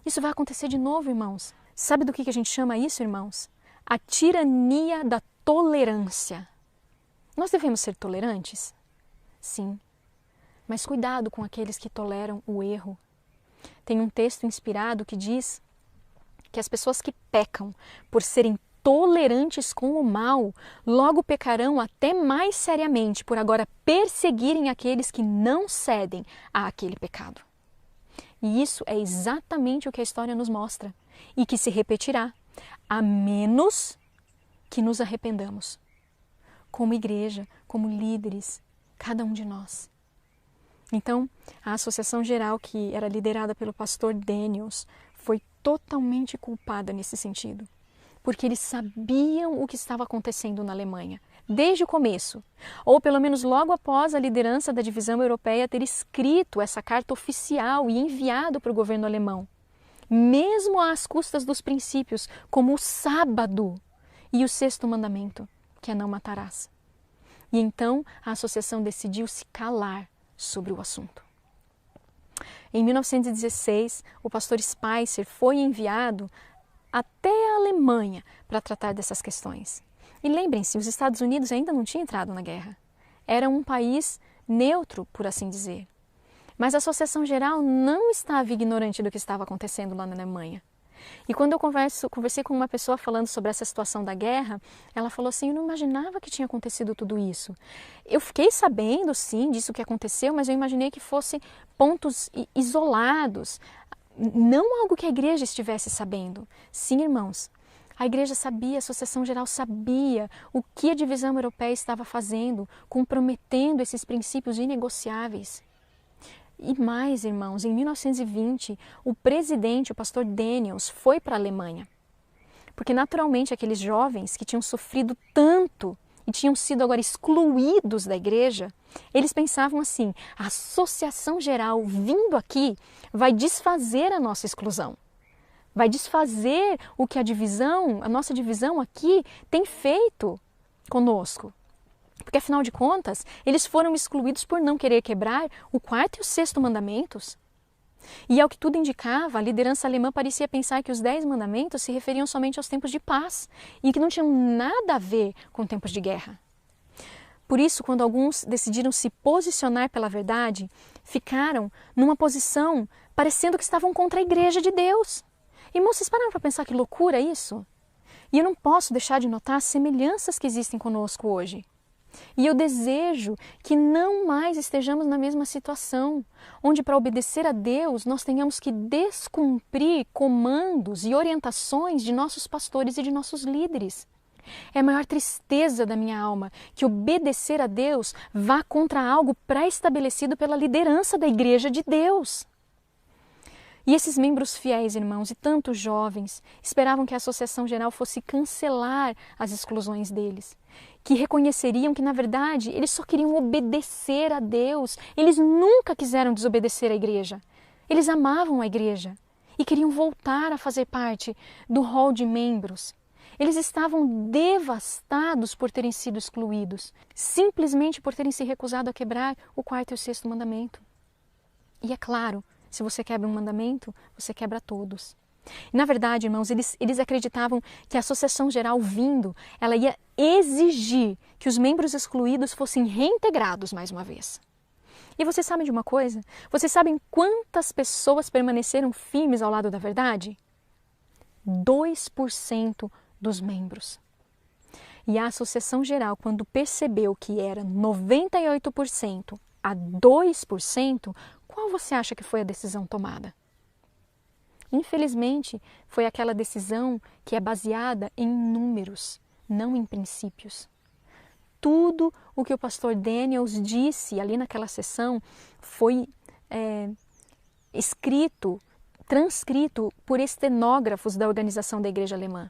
Isso vai acontecer de novo, irmãos. Sabe do que a gente chama isso, irmãos? A tirania da tolerância. Nós devemos ser tolerantes? Sim. Mas cuidado com aqueles que toleram o erro. Tem um texto inspirado que diz que as pessoas que pecam por serem tolerantes com o mal, logo pecarão até mais seriamente por agora perseguirem aqueles que não cedem àquele pecado. E isso é exatamente o que a história nos mostra e que se repetirá, a menos que nos arrependamos. Como igreja, como líderes, cada um de nós. Então, a Associação Geral, que era liderada pelo pastor Daniels, foi totalmente culpada nesse sentido. Porque eles sabiam o que estava acontecendo na Alemanha, desde o começo, ou pelo menos logo após a liderança da divisão europeia ter escrito essa carta oficial e enviado para o governo alemão, mesmo às custas dos princípios, como o sábado e o 6º mandamento, que é não matarás. E então a associação decidiu se calar sobre o assunto. Em 1916, o pastor Spicer foi enviado até a Alemanha para tratar dessas questões. E lembrem-se, os Estados Unidos ainda não tinham entrado na guerra. Era um país neutro, por assim dizer. Mas a Associação Geral não estava ignorante do que estava acontecendo lá na Alemanha. E quando eu conversei com uma pessoa falando sobre essa situação da guerra, ela falou assim, eu não imaginava que tinha acontecido tudo isso. Eu fiquei sabendo, sim, disso que aconteceu, mas eu imaginei que fossem pontos isolados, não algo que a igreja estivesse sabendo. Sim, irmãos, a igreja sabia, a Associação Geral sabia o que a divisão europeia estava fazendo, comprometendo esses princípios inegociáveis. E mais, irmãos, em 1920, o presidente, o pastor Daniels, foi para a Alemanha. Porque, naturalmente, aqueles jovens que tinham sofrido tanto e tinham sido agora excluídos da igreja, eles pensavam assim, a Associação Geral vindo aqui vai desfazer a nossa exclusão. Vai desfazer o que a nossa divisão aqui tem feito conosco. Porque, afinal de contas, eles foram excluídos por não querer quebrar o 4º e o 6º mandamentos. E ao que tudo indicava, a liderança alemã parecia pensar que os 10 mandamentos se referiam somente aos tempos de paz e que não tinham nada a ver com tempos de guerra. Por isso, quando alguns decidiram se posicionar pela verdade, ficaram numa posição parecendo que estavam contra a igreja de Deus. Irmãos, vocês pararam para pensar que loucura isso? E eu não posso deixar de notar as semelhanças que existem conosco hoje. E eu desejo que não mais estejamos na mesma situação, onde para obedecer a Deus nós tenhamos que descumprir comandos e orientações de nossos pastores e de nossos líderes. É a maior tristeza da minha alma que obedecer a Deus vá contra algo pré-estabelecido pela liderança da Igreja de Deus. E esses membros fiéis, irmãos, e tantos jovens, esperavam que a Associação Geral fosse cancelar as exclusões deles, que reconheceriam que, na verdade, eles só queriam obedecer a Deus. Eles nunca quiseram desobedecer à igreja. Eles amavam a igreja e queriam voltar a fazer parte do rol de membros. Eles estavam devastados por terem sido excluídos, simplesmente por terem se recusado a quebrar o 4º e o 6º mandamento. E é claro, se você quebra um mandamento, você quebra todos. E, na verdade, irmãos, eles acreditavam que a Associação Geral vindo, ela ia exigir que os membros excluídos fossem reintegrados mais uma vez. E vocês sabem de uma coisa? Vocês sabem quantas pessoas permaneceram firmes ao lado da verdade? 2% dos membros. E a Associação Geral, quando percebeu que era 98% a 2%, qual você acha que foi a decisão tomada? Infelizmente, foi aquela decisão que é baseada em números, não em princípios. Tudo o que o pastor Daniels disse ali naquela sessão foi escrito, transcrito por estenógrafos da organização da igreja alemã.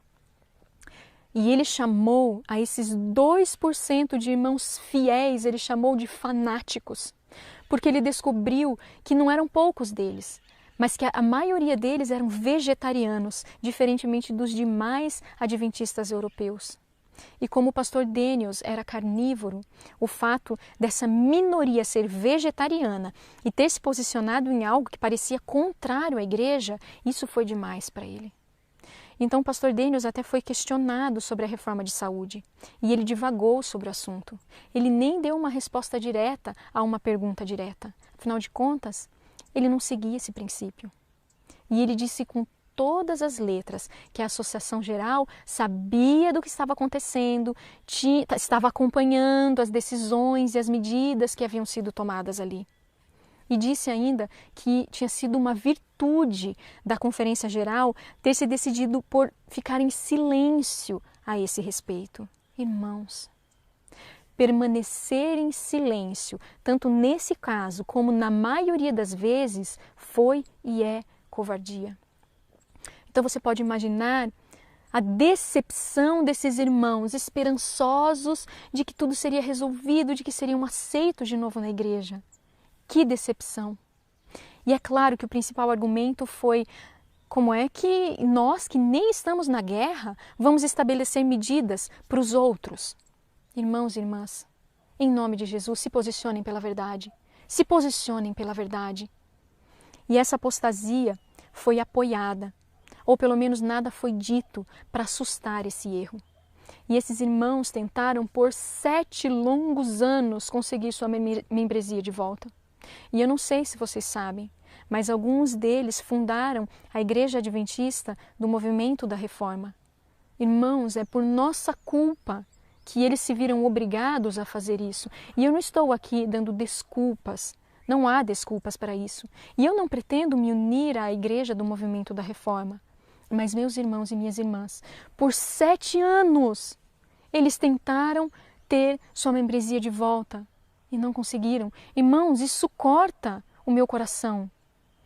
E ele chamou a esses 2% de irmãos fiéis, ele chamou de fanáticos, porque ele descobriu que não eram poucos deles, mas que a maioria deles eram vegetarianos, diferentemente dos demais adventistas europeus. E como o pastor Daniels era carnívoro, o fato dessa minoria ser vegetariana e ter se posicionado em algo que parecia contrário à igreja, isso foi demais para ele. Então o pastor Daniels até foi questionado sobre a reforma de saúde e ele divagou sobre o assunto. Ele nem deu uma resposta direta a uma pergunta direta. Afinal de contas, ele não seguia esse princípio. E ele disse com todas as letras que a Associação Geral sabia do que estava acontecendo, estava acompanhando as decisões e as medidas que haviam sido tomadas ali. E disse ainda que tinha sido uma virtude da Conferência Geral ter se decidido por ficar em silêncio a esse respeito. Irmãos, permanecer em silêncio, tanto nesse caso como na maioria das vezes, foi e é covardia. Então você pode imaginar a decepção desses irmãos esperançosos de que tudo seria resolvido, de que seriam aceitos de novo na igreja. Que decepção! E é claro que o principal argumento foi: como é que nós, que nem estamos na guerra, vamos estabelecer medidas para os outros? Irmãos e irmãs, em nome de Jesus, se posicionem pela verdade. Se posicionem pela verdade. E essa apostasia foi apoiada, ou pelo menos nada foi dito para assustar esse erro. E esses irmãos tentaram por 7 longos anos conseguir sua membresia de volta. E eu não sei se vocês sabem, mas alguns deles fundaram a Igreja Adventista do Movimento da Reforma. Irmãos, é por nossa culpa que eles se viram obrigados a fazer isso. E eu não estou aqui dando desculpas, não há desculpas para isso. E eu não pretendo me unir à Igreja do Movimento da Reforma. Mas meus irmãos e minhas irmãs, por 7 anos, eles tentaram ter sua membresia de volta. E não conseguiram. Irmãos, isso corta o meu coração.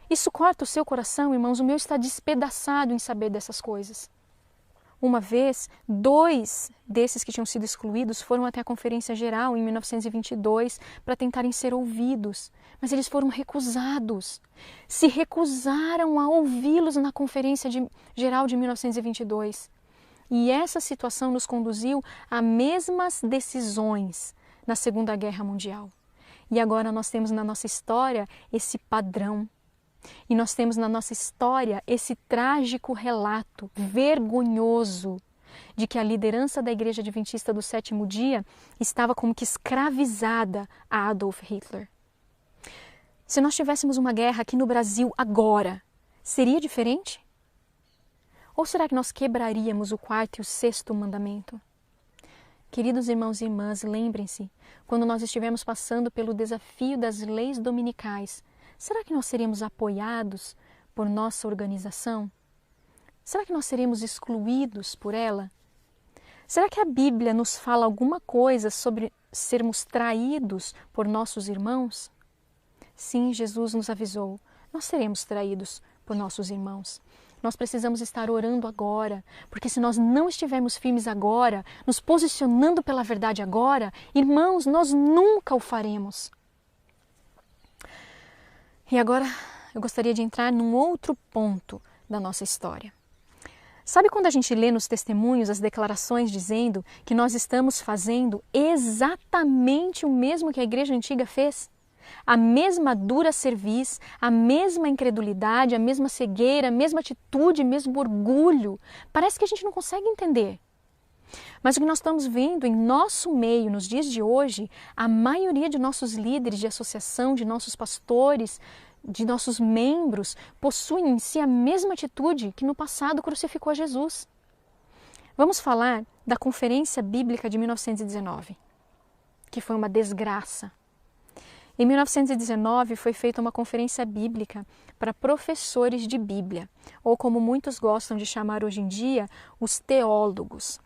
Isso corta o seu coração, irmãos. O meu está despedaçado em saber dessas coisas. Uma vez, 2 desses que tinham sido excluídos foram até a Conferência Geral em 1922 para tentarem ser ouvidos. Mas eles foram recusados. Se recusaram a ouvi-los na Conferência Geral de 1922. E essa situação nos conduziu a mesmas decisões na Segunda Guerra Mundial. E agora nós temos na nossa história esse padrão. E nós temos na nossa história esse trágico relato vergonhoso de que a liderança da Igreja Adventista do Sétimo Dia estava como que escravizada a Adolf Hitler. Se nós tivéssemos uma guerra aqui no Brasil agora, seria diferente? Ou será que nós quebraríamos o quarto e o sexto mandamento? Queridos irmãos e irmãs, lembrem-se, quando nós estivermos passando pelo desafio das leis dominicais, será que nós seremos apoiados por nossa organização? Será que nós seremos excluídos por ela? Será que a Bíblia nos fala alguma coisa sobre sermos traídos por nossos irmãos? Sim, Jesus nos avisou, nós seremos traídos por nossos irmãos. Nós precisamos estar orando agora, porque se nós não estivermos firmes agora, nos posicionando pela verdade agora, irmãos, nós nunca o faremos. E agora eu gostaria de entrar num outro ponto da nossa história. Sabe quando a gente lê nos testemunhos as declarações dizendo que nós estamos fazendo exatamente o mesmo que a igreja antiga fez? A mesma dura cerviz, a mesma incredulidade, a mesma cegueira, a mesma atitude, mesmo orgulho. Parece que a gente não consegue entender. Mas o que nós estamos vendo em nosso meio, nos dias de hoje, a maioria de nossos líderes de associação, de nossos pastores, de nossos membros, possuem em si a mesma atitude que no passado crucificou a Jesus. Vamos falar da Conferência Bíblica de 1919, que foi uma desgraça. Em 1919 foi feita uma conferência bíblica para professores de Bíblia, ou como muitos gostam de chamar hoje em dia, os teólogos.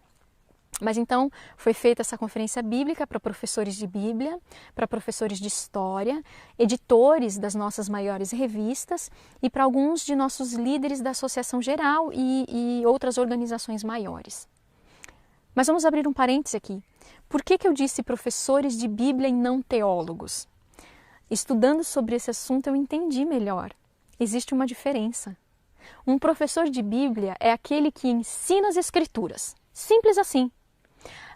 Mas então foi feita essa conferência bíblica para professores de Bíblia, para professores de História, editores das nossas maiores revistas e para alguns de nossos líderes da Associação Geral e outras organizações maiores. Mas vamos abrir um parêntese aqui. Por que eu disse professores de Bíblia e não teólogos? Estudando sobre esse assunto eu entendi melhor. Existe uma diferença. Um professor de Bíblia é aquele que ensina as Escrituras. Simples assim.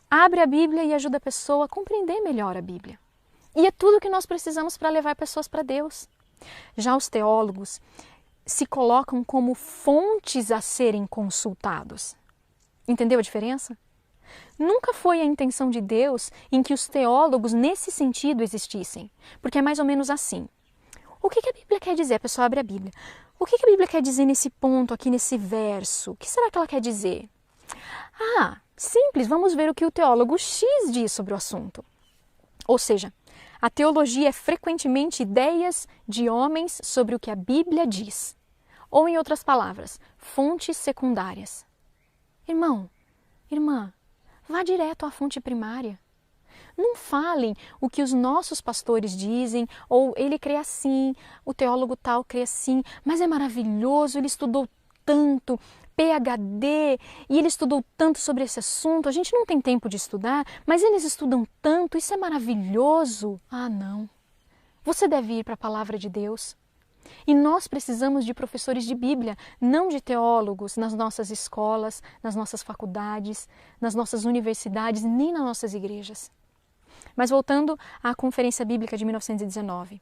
Abre a Bíblia e ajuda a pessoa a compreender melhor a Bíblia. E é tudo o que nós precisamos para levar pessoas para Deus. Já os teólogos se colocam como fontes a serem consultados. Entendeu a diferença? Nunca foi a intenção de Deus em que os teólogos nesse sentido existissem, porque é mais ou menos assim. O que a Bíblia quer dizer? A pessoa abre a Bíblia. O que a Bíblia quer dizer nesse ponto aqui, nesse verso? O que será que ela quer dizer? Simples, vamos ver o que o teólogo X diz sobre o assunto. Ou seja, a teologia é frequentemente ideias de homens sobre o que a Bíblia diz. Ou, em outras palavras, fontes secundárias. Irmão, irmã, vá direto à fonte primária. Não falem o que os nossos pastores dizem, ou ele crê assim, o teólogo tal crê assim, mas é maravilhoso, ele estudou tanto, PhD, e ele estudou tanto sobre esse assunto, a gente não tem tempo de estudar, mas eles estudam tanto, isso é maravilhoso. Não. Você deve ir para a palavra de Deus. E nós precisamos de professores de Bíblia, não de teólogos nas nossas escolas, nas nossas faculdades, nas nossas universidades, nem nas nossas igrejas. Mas voltando à Conferência Bíblica de 1919.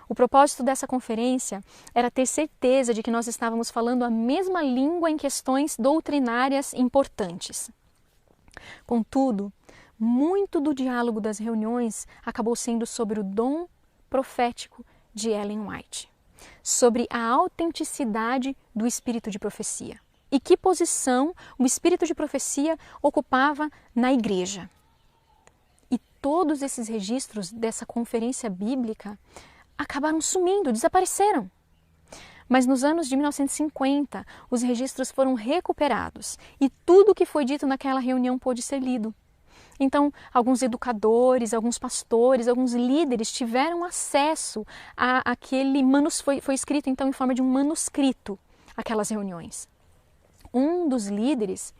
O propósito dessa conferência era ter certeza de que nós estávamos falando a mesma língua em questões doutrinárias importantes. Contudo, muito do diálogo das reuniões acabou sendo sobre o dom profético de Ellen White, sobre a autenticidade do espírito de profecia e que posição o espírito de profecia ocupava na igreja. E todos esses registros dessa conferência bíblica acabaram sumindo, desapareceram. Mas nos anos de 1950, os registros foram recuperados e tudo o que foi dito naquela reunião pôde ser lido. Então, alguns educadores, alguns pastores, alguns líderes tiveram acesso àquele manuscrito. Foi escrito então em forma de um manuscrito, aquelas reuniões. Um dos líderes,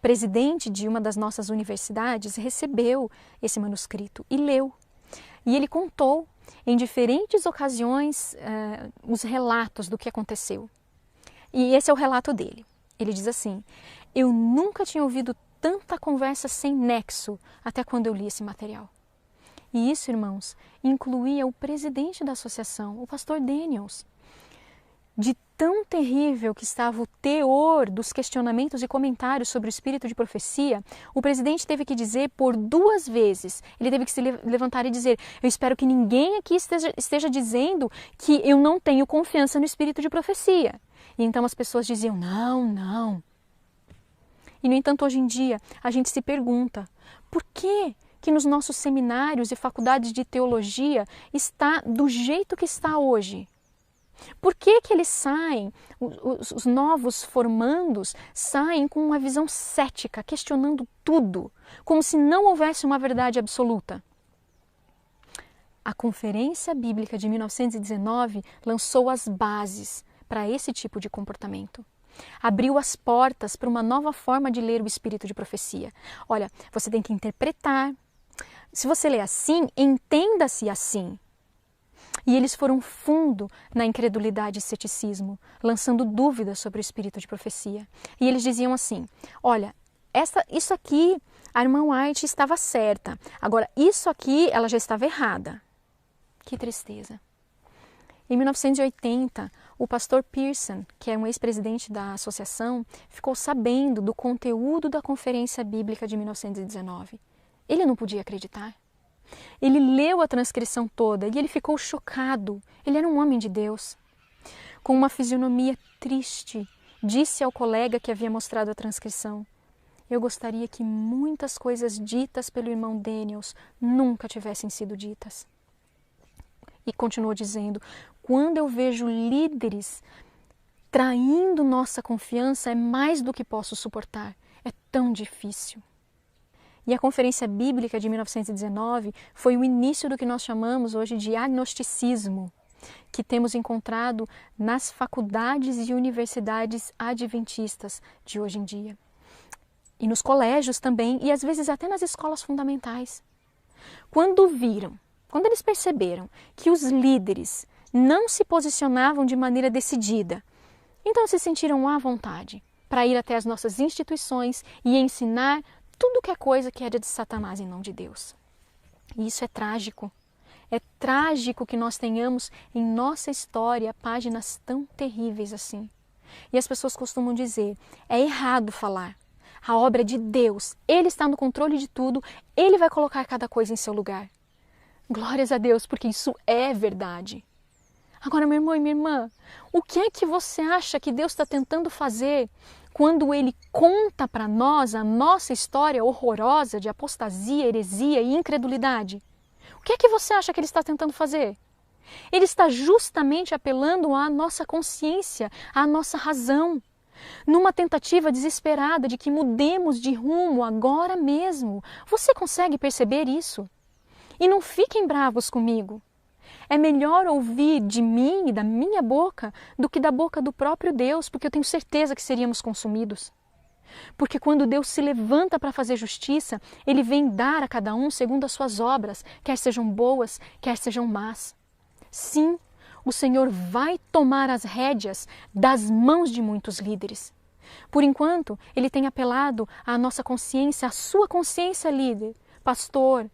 presidente de uma das nossas universidades, recebeu esse manuscrito e leu. E ele contou em diferentes ocasiões os relatos do que aconteceu. E esse é o relato dele. Ele diz assim: eu nunca tinha ouvido tanta conversa sem nexo até quando eu li esse material. E isso, irmãos, incluía o presidente da associação, o pastor Daniels. de tão terrível que estava o teor dos questionamentos e comentários sobre o espírito de profecia, o presidente teve que dizer por 2 vezes, ele teve que se levantar e dizer: eu espero que ninguém aqui esteja dizendo que eu não tenho confiança no espírito de profecia. E então as pessoas diziam: não, não. E no entanto, hoje em dia, a gente se pergunta, por que nos nossos seminários e faculdades de teologia está do jeito que está hoje? Por que eles saem, os novos formandos saem com uma visão cética, questionando tudo, como se não houvesse uma verdade absoluta? A Conferência Bíblica de 1919 lançou as bases para esse tipo de comportamento. Abriu as portas para uma nova forma de ler o espírito de profecia. Olha, você tem que interpretar. Se você lê assim, entenda-se assim. E eles foram fundo na incredulidade e ceticismo, lançando dúvidas sobre o espírito de profecia. E eles diziam assim: olha, isso aqui, a irmã White estava certa. Agora, isso aqui, ela já estava errada. Que tristeza. Em 1980, o pastor Pearson, que é um ex-presidente da associação, ficou sabendo do conteúdo da Conferência Bíblica de 1919. Ele não podia acreditar. Ele leu a transcrição toda e ele ficou chocado. Ele era um homem de Deus. Com uma fisionomia triste, disse ao colega que havia mostrado a transcrição: eu gostaria que muitas coisas ditas pelo irmão Daniels nunca tivessem sido ditas. E continuou dizendo: quando eu vejo líderes traindo nossa confiança, é mais do que posso suportar. É tão difícil. E a Conferência Bíblica de 1919 foi o início do que nós chamamos hoje de agnosticismo, que temos encontrado nas faculdades e universidades adventistas de hoje em dia. E nos colégios também, e às vezes até nas escolas fundamentais. Quando eles perceberam que os líderes não se posicionavam de maneira decidida, então se sentiram à vontade para ir até as nossas instituições e ensinar tudo que é coisa que era de Satanás e não de Deus. E isso é trágico. É trágico que nós tenhamos em nossa história páginas tão terríveis assim. E as pessoas costumam dizer: é errado falar. A obra é de Deus. Ele está no controle de tudo. Ele vai colocar cada coisa em seu lugar. Glórias a Deus, porque isso é verdade. Agora, meu irmão e minha irmã, o que é que você acha que Deus está tentando fazer quando Ele conta para nós a nossa história horrorosa de apostasia, heresia e incredulidade? O que é que você acha que Ele está tentando fazer? Ele está justamente apelando à nossa consciência, à nossa razão, numa tentativa desesperada de que mudemos de rumo agora mesmo. Você consegue perceber isso? E não fiquem bravos comigo. É melhor ouvir de mim e da minha boca do que da boca do próprio Deus, porque eu tenho certeza que seríamos consumidos. Porque quando Deus se levanta para fazer justiça, Ele vem dar a cada um segundo as suas obras, quer sejam boas, quer sejam más. Sim, o Senhor vai tomar as rédeas das mãos de muitos líderes. Por enquanto, Ele tem apelado à nossa consciência, à sua consciência líder, pastor,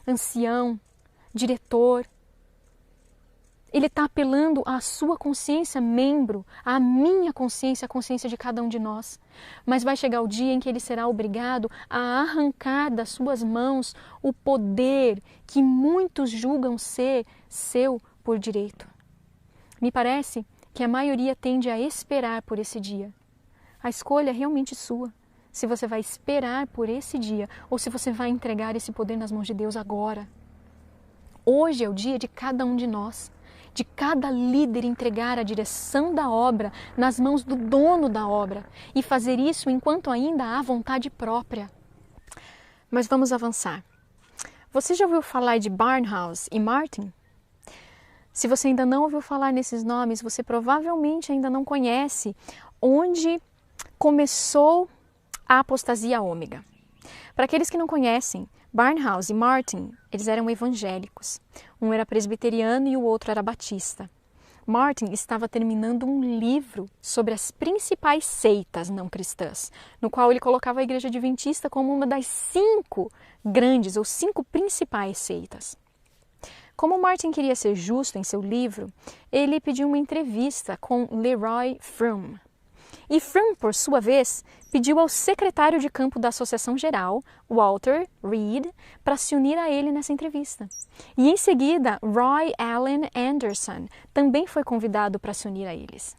ancião, diretor. Ele está apelando à sua consciência, membro, à minha consciência, à consciência de cada um de nós. Mas vai chegar o dia em que ele será obrigado a arrancar das suas mãos o poder que muitos julgam ser seu por direito. Me parece que a maioria tende a esperar por esse dia. A escolha é realmente sua. Se você vai esperar por esse dia ou se você vai entregar esse poder nas mãos de Deus agora. Hoje é o dia de cada um de nós. De cada líder entregar a direção da obra nas mãos do dono da obra e fazer isso enquanto ainda há vontade própria. Mas vamos avançar. Você já ouviu falar de Barnhouse e Martin? Se você ainda não ouviu falar nesses nomes, você provavelmente ainda não conhece onde começou a apostasia ômega. Para aqueles que não conhecem, Barnhouse e Martin, eles eram evangélicos. Um era presbiteriano e o outro era batista. Martin estava terminando um livro sobre as principais seitas não cristãs, no qual ele colocava a Igreja Adventista como uma das 5 grandes ou 5 principais seitas. Como Martin queria ser justo em seu livro, ele pediu uma entrevista com Leroy Froom. E Froom, por sua vez, pediu ao secretário de campo da Associação Geral, Walter Reed, para se unir a ele nessa entrevista. E em seguida, Roy Allen Anderson também foi convidado para se unir a eles.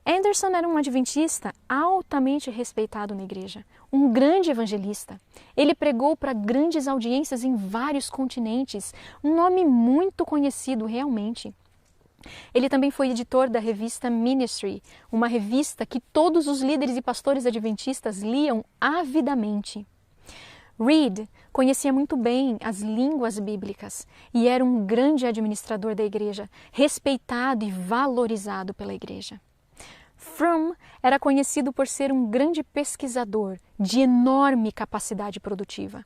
Anderson era um adventista altamente respeitado na igreja, um grande evangelista. Ele pregou para grandes audiências em vários continentes, um nome muito conhecido realmente. Ele também foi editor da revista Ministry, uma revista que todos os líderes e pastores adventistas liam avidamente. Reed conhecia muito bem as línguas bíblicas e era um grande administrador da igreja, respeitado e valorizado pela igreja. Froom era conhecido por ser um grande pesquisador de enorme capacidade produtiva.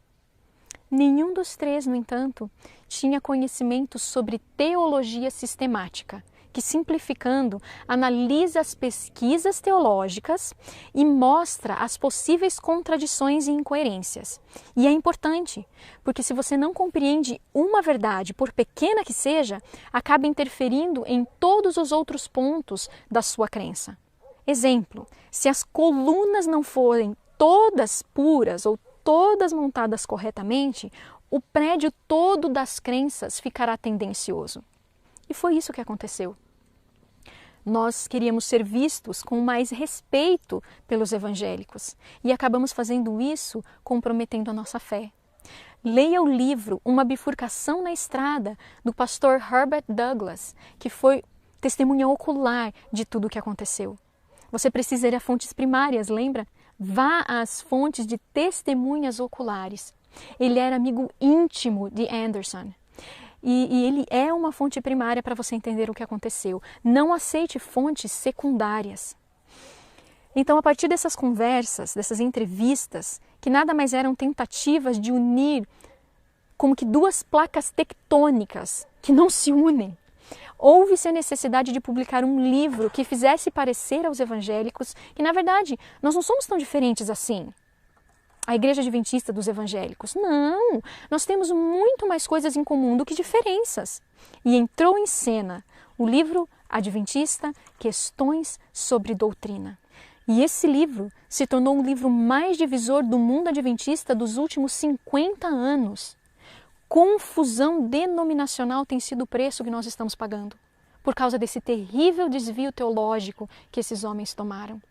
Nenhum dos três, no entanto, tinha conhecimento sobre teologia sistemática, que, simplificando, analisa as pesquisas teológicas e mostra as possíveis contradições e incoerências. E é importante, porque se você não compreende uma verdade, por pequena que seja, acaba interferindo em todos os outros pontos da sua crença. Exemplo, se as colunas não forem todas puras ou todas montadas corretamente, o prédio todo das crenças ficará tendencioso. E foi isso que aconteceu. Nós queríamos ser vistos com mais respeito pelos evangélicos e acabamos fazendo isso comprometendo a nossa fé. Leia o livro Uma Bifurcação na Estrada, do pastor Herbert Douglas, que foi testemunha ocular de tudo o que aconteceu. Você precisa ir a fontes primárias, lembra? Vá às fontes de testemunhas oculares. Ele era amigo íntimo de Anderson. E ele é uma fonte primária para você entender o que aconteceu. Não aceite fontes secundárias. Então, a partir dessas conversas, dessas entrevistas, que nada mais eram tentativas de unir como que duas placas tectônicas que não se unem, houve-se a necessidade de publicar um livro que fizesse parecer aos evangélicos que, na verdade, nós não somos tão diferentes assim. A Igreja Adventista dos Evangélicos. Não! Nós temos muito mais coisas em comum do que diferenças. E entrou em cena o livro Adventista, Questões sobre Doutrina. E esse livro se tornou o livro mais divisor do mundo adventista dos últimos 50 anos. Confusão denominacional tem sido o preço que nós estamos pagando, por causa desse terrível desvio teológico que esses homens tomaram.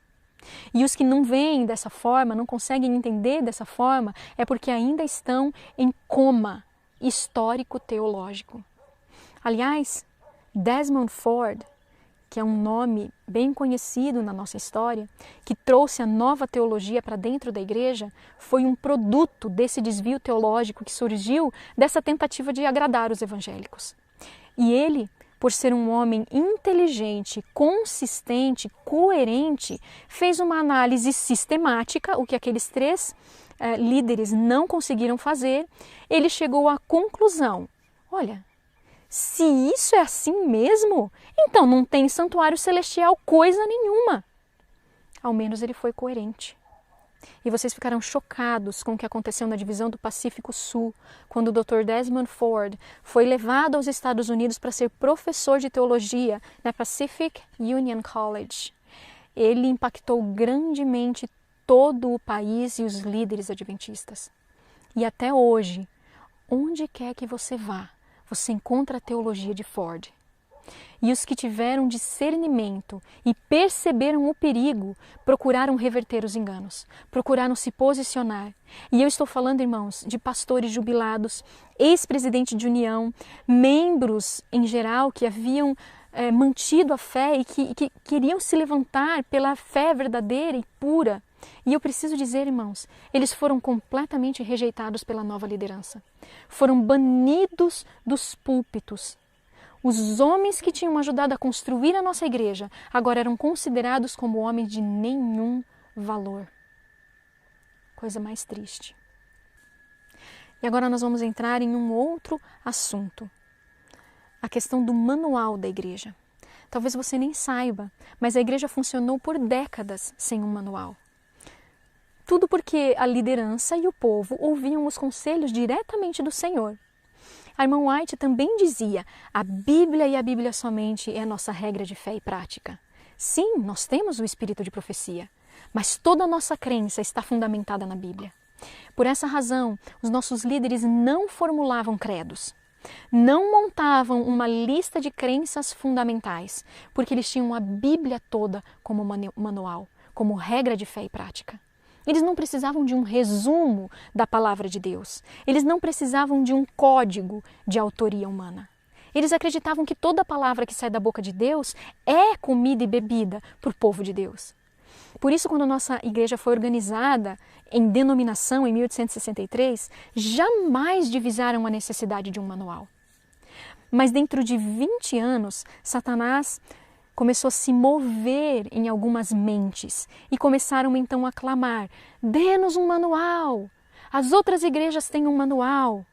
E os que não veem dessa forma, não conseguem entender dessa forma, é porque ainda estão em coma histórico-teológico. Aliás, Desmond Ford, que é um nome bem conhecido na nossa história, que trouxe a nova teologia para dentro da igreja, foi um produto desse desvio teológico que surgiu dessa tentativa de agradar os evangélicos. E ele, por ser um homem inteligente, consistente, coerente, fez uma análise sistemática, o que aqueles três líderes não conseguiram fazer. Ele chegou à conclusão: olha, se isso é assim mesmo, então não tem santuário celestial coisa nenhuma. Ao menos ele foi coerente. E vocês ficarão chocados com o que aconteceu na divisão do Pacífico Sul, quando o Dr. Desmond Ford foi levado aos Estados Unidos para ser professor de teologia na Pacific Union College. Ele impactou grandemente todo o país e os líderes adventistas. E até hoje, onde quer que você vá, você encontra a teologia de Ford. E os que tiveram discernimento e perceberam o perigo, procuraram reverter os enganos, procuraram se posicionar. E eu estou falando, irmãos, de pastores jubilados, ex-presidente de união, membros em geral que haviam mantido a fé e que queriam se levantar pela fé verdadeira e pura. E eu preciso dizer, irmãos, eles foram completamente rejeitados pela nova liderança. Foram banidos dos púlpitos. Os homens que tinham ajudado a construir a nossa igreja agora eram considerados como homens de nenhum valor. Coisa mais triste. E agora nós vamos entrar em um outro assunto. A questão do manual da igreja. Talvez você nem saiba, mas a igreja funcionou por décadas sem um manual. Tudo porque a liderança e o povo ouviam os conselhos diretamente do Senhor. A irmã White também dizia: a Bíblia e a Bíblia somente é a nossa regra de fé e prática. Sim, nós temos o espírito de profecia, mas toda a nossa crença está fundamentada na Bíblia. Por essa razão, os nossos líderes não formulavam credos, não montavam uma lista de crenças fundamentais, porque eles tinham a Bíblia toda como manual, como regra de fé e prática. Eles não precisavam de um resumo da palavra de Deus. Eles não precisavam de um código de autoria humana. Eles acreditavam que toda palavra que sai da boca de Deus é comida e bebida para o povo de Deus. Por isso, quando a nossa igreja foi organizada em denominação em 1863, jamais divisaram a necessidade de um manual. Mas dentro de 20 anos, Satanás começou a se mover em algumas mentes e começaram então a clamar: dê-nos um manual, as outras igrejas têm um manual.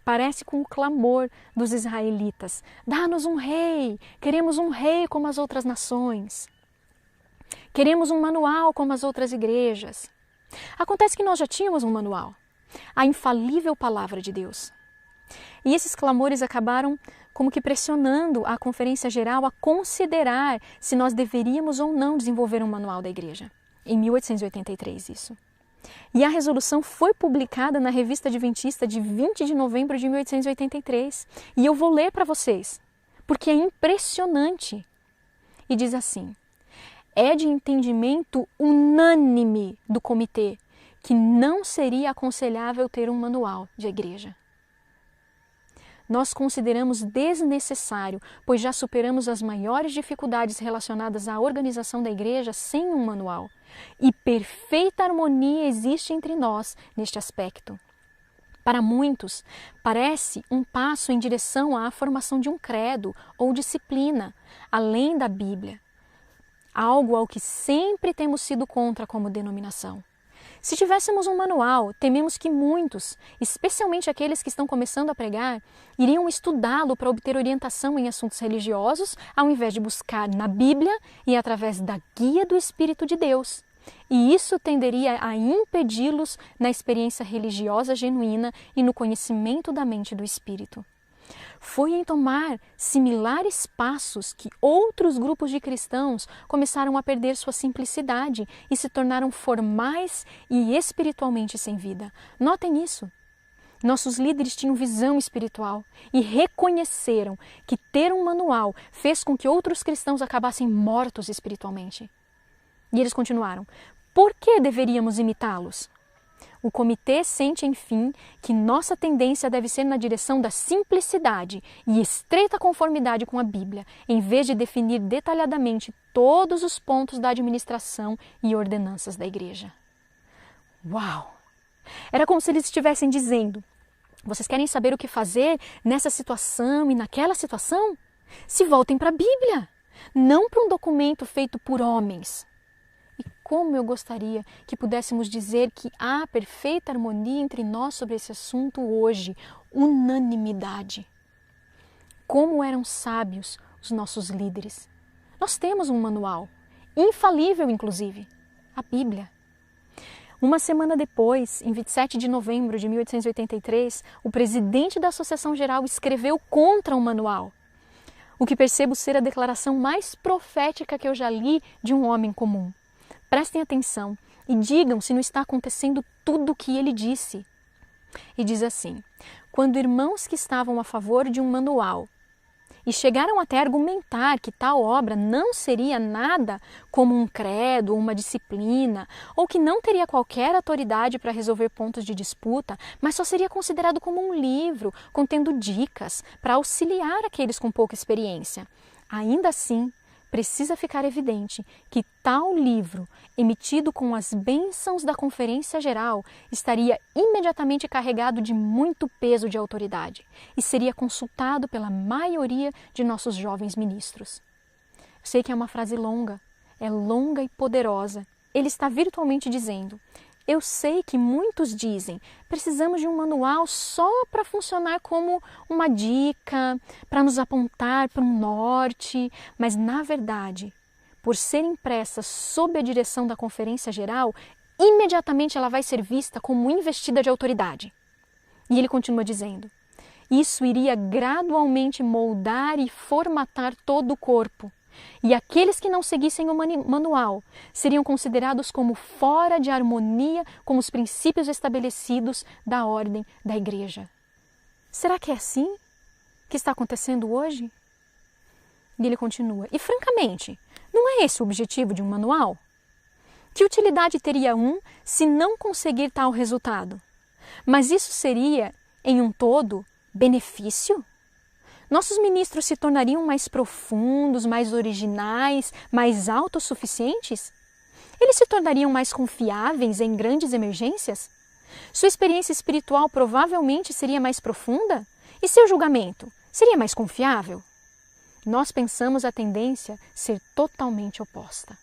Parece com o clamor dos israelitas: dá-nos um rei, queremos um rei como as outras nações. Queremos um manual como as outras igrejas. Acontece que nós já tínhamos um manual, a infalível palavra de Deus. E esses clamores acabaram como que pressionando a Conferência Geral a considerar se nós deveríamos ou não desenvolver um manual da igreja. Em 1883, isso. E a resolução foi publicada na Revista Adventista de 20 de novembro de 1883. E eu vou ler para vocês, porque é impressionante. E diz assim: é de entendimento unânime do comitê que não seria aconselhável ter um manual de igreja. Nós consideramos desnecessário, pois já superamos as maiores dificuldades relacionadas à organização da igreja sem um manual. E perfeita harmonia existe entre nós neste aspecto. Para muitos, parece um passo em direção à formação de um credo ou disciplina, além da Bíblia. Algo ao que sempre temos sido contra como denominação. Se tivéssemos um manual, tememos que muitos, especialmente aqueles que estão começando a pregar, iriam estudá-lo para obter orientação em assuntos religiosos, ao invés de buscar na Bíblia e através da guia do Espírito de Deus. E isso tenderia a impedi-los na experiência religiosa genuína e no conhecimento da mente do Espírito. Foi em tomar similares passos que outros grupos de cristãos começaram a perder sua simplicidade e se tornaram formais e espiritualmente sem vida. Notem isso. Nossos líderes tinham visão espiritual e reconheceram que ter um manual fez com que outros cristãos acabassem mortos espiritualmente. E eles continuaram: por que deveríamos imitá-los? O comitê sente, enfim, que nossa tendência deve ser na direção da simplicidade e estreita conformidade com a Bíblia, em vez de definir detalhadamente todos os pontos da administração e ordenanças da igreja. Uau! Era como se eles estivessem dizendo: vocês querem saber o que fazer nessa situação e naquela situação? Se voltem para a Bíblia, não para um documento feito por homens. Como eu gostaria que pudéssemos dizer que há perfeita harmonia entre nós sobre esse assunto hoje, unanimidade. Como eram sábios os nossos líderes. Nós temos um manual, infalível inclusive, a Bíblia. Uma semana depois, em 27 de novembro de 1883, o presidente da Associação Geral escreveu contra o manual, o que percebo ser a declaração mais profética que eu já li de um homem comum. Prestem atenção e digam se não está acontecendo tudo o que ele disse. E diz assim: quando irmãos que estavam a favor de um manual e chegaram até a argumentar que tal obra não seria nada como um credo ou uma disciplina, ou que não teria qualquer autoridade para resolver pontos de disputa, mas só seria considerado como um livro contendo dicas para auxiliar aqueles com pouca experiência, ainda assim, precisa ficar evidente que tal livro, emitido com as bênçãos da Conferência Geral, estaria imediatamente carregado de muito peso de autoridade e seria consultado pela maioria de nossos jovens ministros. Sei que é uma frase longa, é longa e poderosa. Ele está virtualmente dizendo: eu sei que muitos dizem, precisamos de um manual só para funcionar como uma dica, para nos apontar para um norte, mas na verdade, por ser impressa sob a direção da Conferência Geral, imediatamente ela vai ser vista como investida de autoridade. E ele continua dizendo: Isso iria gradualmente moldar e formatar todo o corpo. E aqueles que não seguissem o manual seriam considerados como fora de harmonia com os princípios estabelecidos da ordem da igreja. Será que é assim que está acontecendo hoje? E ele continua, e francamente, não é esse o objetivo de um manual? Que utilidade teria um se não conseguir tal resultado? Mas isso seria, em um todo, benefício? Nossos ministros se tornariam mais profundos, mais originais, mais autossuficientes? Eles se tornariam mais confiáveis em grandes emergências? Sua experiência espiritual provavelmente seria mais profunda? E seu julgamento seria mais confiável? Nós pensamos a tendência ser totalmente oposta.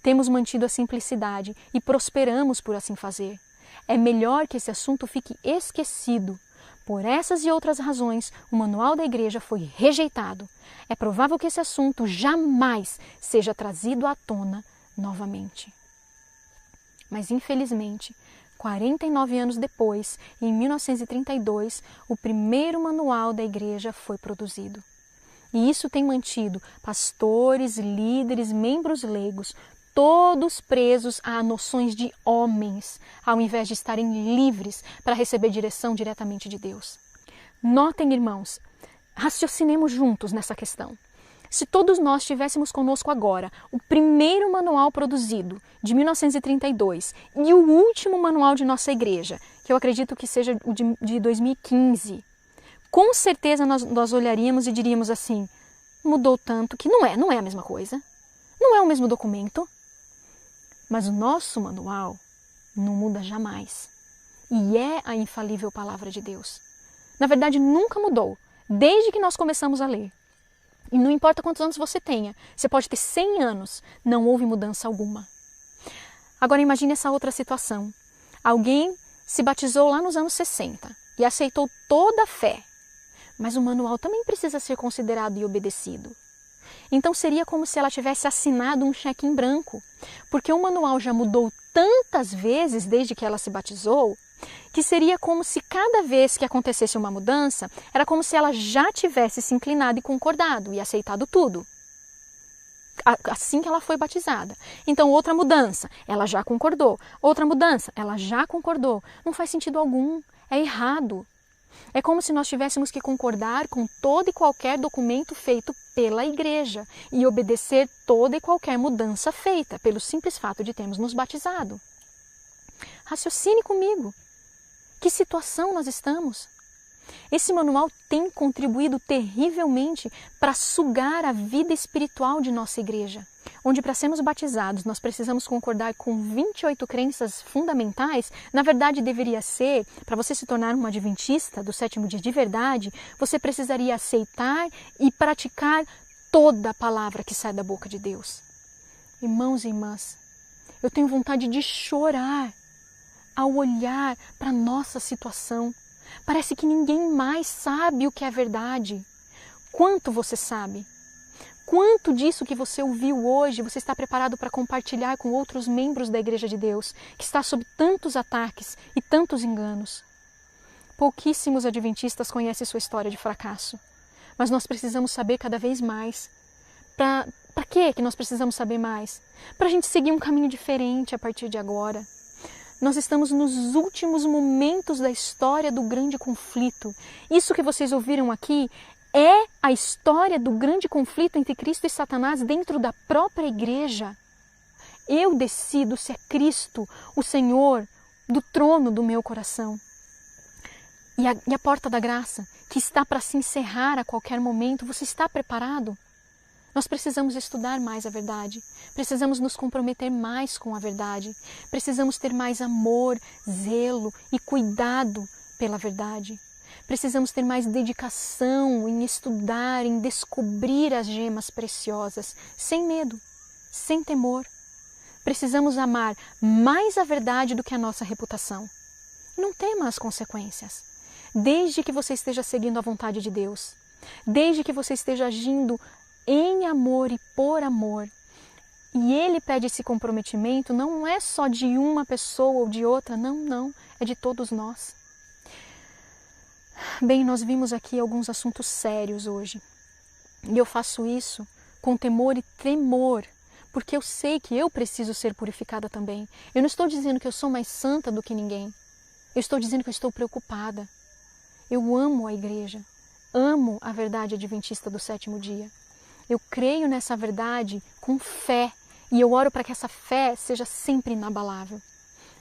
Temos mantido a simplicidade e prosperamos por assim fazer. É melhor que esse assunto fique esquecido. Por essas e outras razões, o manual da igreja foi rejeitado. É provável que esse assunto jamais seja trazido à tona novamente. Mas, infelizmente, 49 anos depois, em 1932, o primeiro manual da igreja foi produzido. E isso tem mantido pastores, líderes, membros leigos, todos presos a noções de homens, ao invés de estarem livres para receber direção diretamente de Deus. Notem, irmãos, raciocinemos juntos nessa questão. Se todos nós tivéssemos conosco agora o primeiro manual produzido, de 1932, e o último manual de nossa igreja, que eu acredito que seja o de 2015, com certeza nós olharíamos e diríamos assim, mudou tanto que não é a mesma coisa, não é o mesmo documento. Mas o nosso manual não muda jamais. E é a infalível palavra de Deus. Na verdade, nunca mudou, desde que nós começamos a ler. E não importa quantos anos você tenha, você pode ter 100 anos, não houve mudança alguma. Agora imagine essa outra situação. Alguém se batizou lá nos anos 60 e aceitou toda a fé. Mas o manual também precisa ser considerado e obedecido. Então seria como se ela tivesse assinado um cheque em branco, porque o manual já mudou tantas vezes desde que ela se batizou, que seria como se cada vez que acontecesse uma mudança, era como se ela já tivesse se inclinado e concordado e aceitado tudo. Assim que ela foi batizada. Então outra mudança, ela já concordou. Outra mudança, ela já concordou. Não faz sentido algum, é errado. É como se nós tivéssemos que concordar com todo e qualquer documento feito pela igreja e obedecer toda e qualquer mudança feita pelo simples fato de termos nos batizado. Raciocine comigo. Que situação nós estamos? Esse manual tem contribuído terrivelmente para sugar a vida espiritual de nossa igreja, onde para sermos batizados nós precisamos concordar com 28 crenças fundamentais. Na verdade deveria ser, para você se tornar um adventista do sétimo dia de verdade, você precisaria aceitar e praticar toda a palavra que sai da boca de Deus. Irmãos e irmãs, eu tenho vontade de chorar ao olhar para a nossa situação. Parece que ninguém mais sabe o que é verdade. Quanto você sabe? Quanto disso que você ouviu hoje você está preparado para compartilhar com outros membros da Igreja de Deus, que está sob tantos ataques e tantos enganos? Pouquíssimos adventistas conhecem sua história de fracasso, mas nós precisamos saber cada vez mais. Para quê que nós precisamos saber mais? Para a gente seguir um caminho diferente a partir de agora. Nós estamos nos últimos momentos da história do grande conflito. Isso que vocês ouviram aqui é a história do grande conflito entre Cristo e Satanás dentro da própria igreja. Eu decido se é Cristo, o Senhor, do trono do meu coração. E a porta da graça, que está para se encerrar a qualquer momento, você está preparado? Nós precisamos estudar mais a verdade, precisamos nos comprometer mais com a verdade, precisamos ter mais amor, zelo e cuidado pela verdade. Precisamos ter mais dedicação em estudar, em descobrir as gemas preciosas, sem medo, sem temor. Precisamos amar mais a verdade do que a nossa reputação. Não tema as consequências, desde que você esteja seguindo a vontade de Deus, desde que você esteja agindo em amor e por amor. E Ele pede esse comprometimento, não é só de uma pessoa ou de outra, não, é de todos nós. Bem, nós vimos aqui alguns assuntos sérios hoje. E eu faço isso com temor e tremor, porque eu sei que eu preciso ser purificada também. Eu não estou dizendo que eu sou mais santa do que ninguém. Eu estou dizendo que eu estou preocupada. Eu amo a igreja, amo a verdade adventista do sétimo dia. Eu creio nessa verdade com fé e eu oro para que essa fé seja sempre inabalável.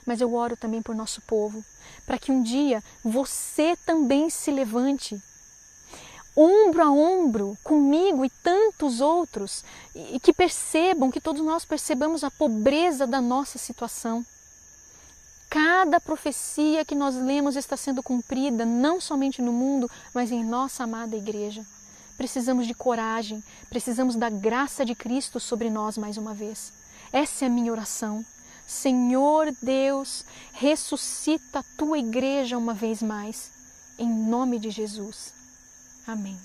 Mas eu oro também por nosso povo, para que um dia você também se levante, ombro a ombro, comigo e tantos outros, e que percebam, que todos nós percebamos a pobreza da nossa situação. Cada profecia que nós lemos está sendo cumprida, não somente no mundo, mas em nossa amada igreja. Precisamos de coragem, precisamos da graça de Cristo sobre nós mais uma vez. Essa é a minha oração. Senhor Deus, ressuscita a tua igreja uma vez mais, em nome de Jesus. Amém.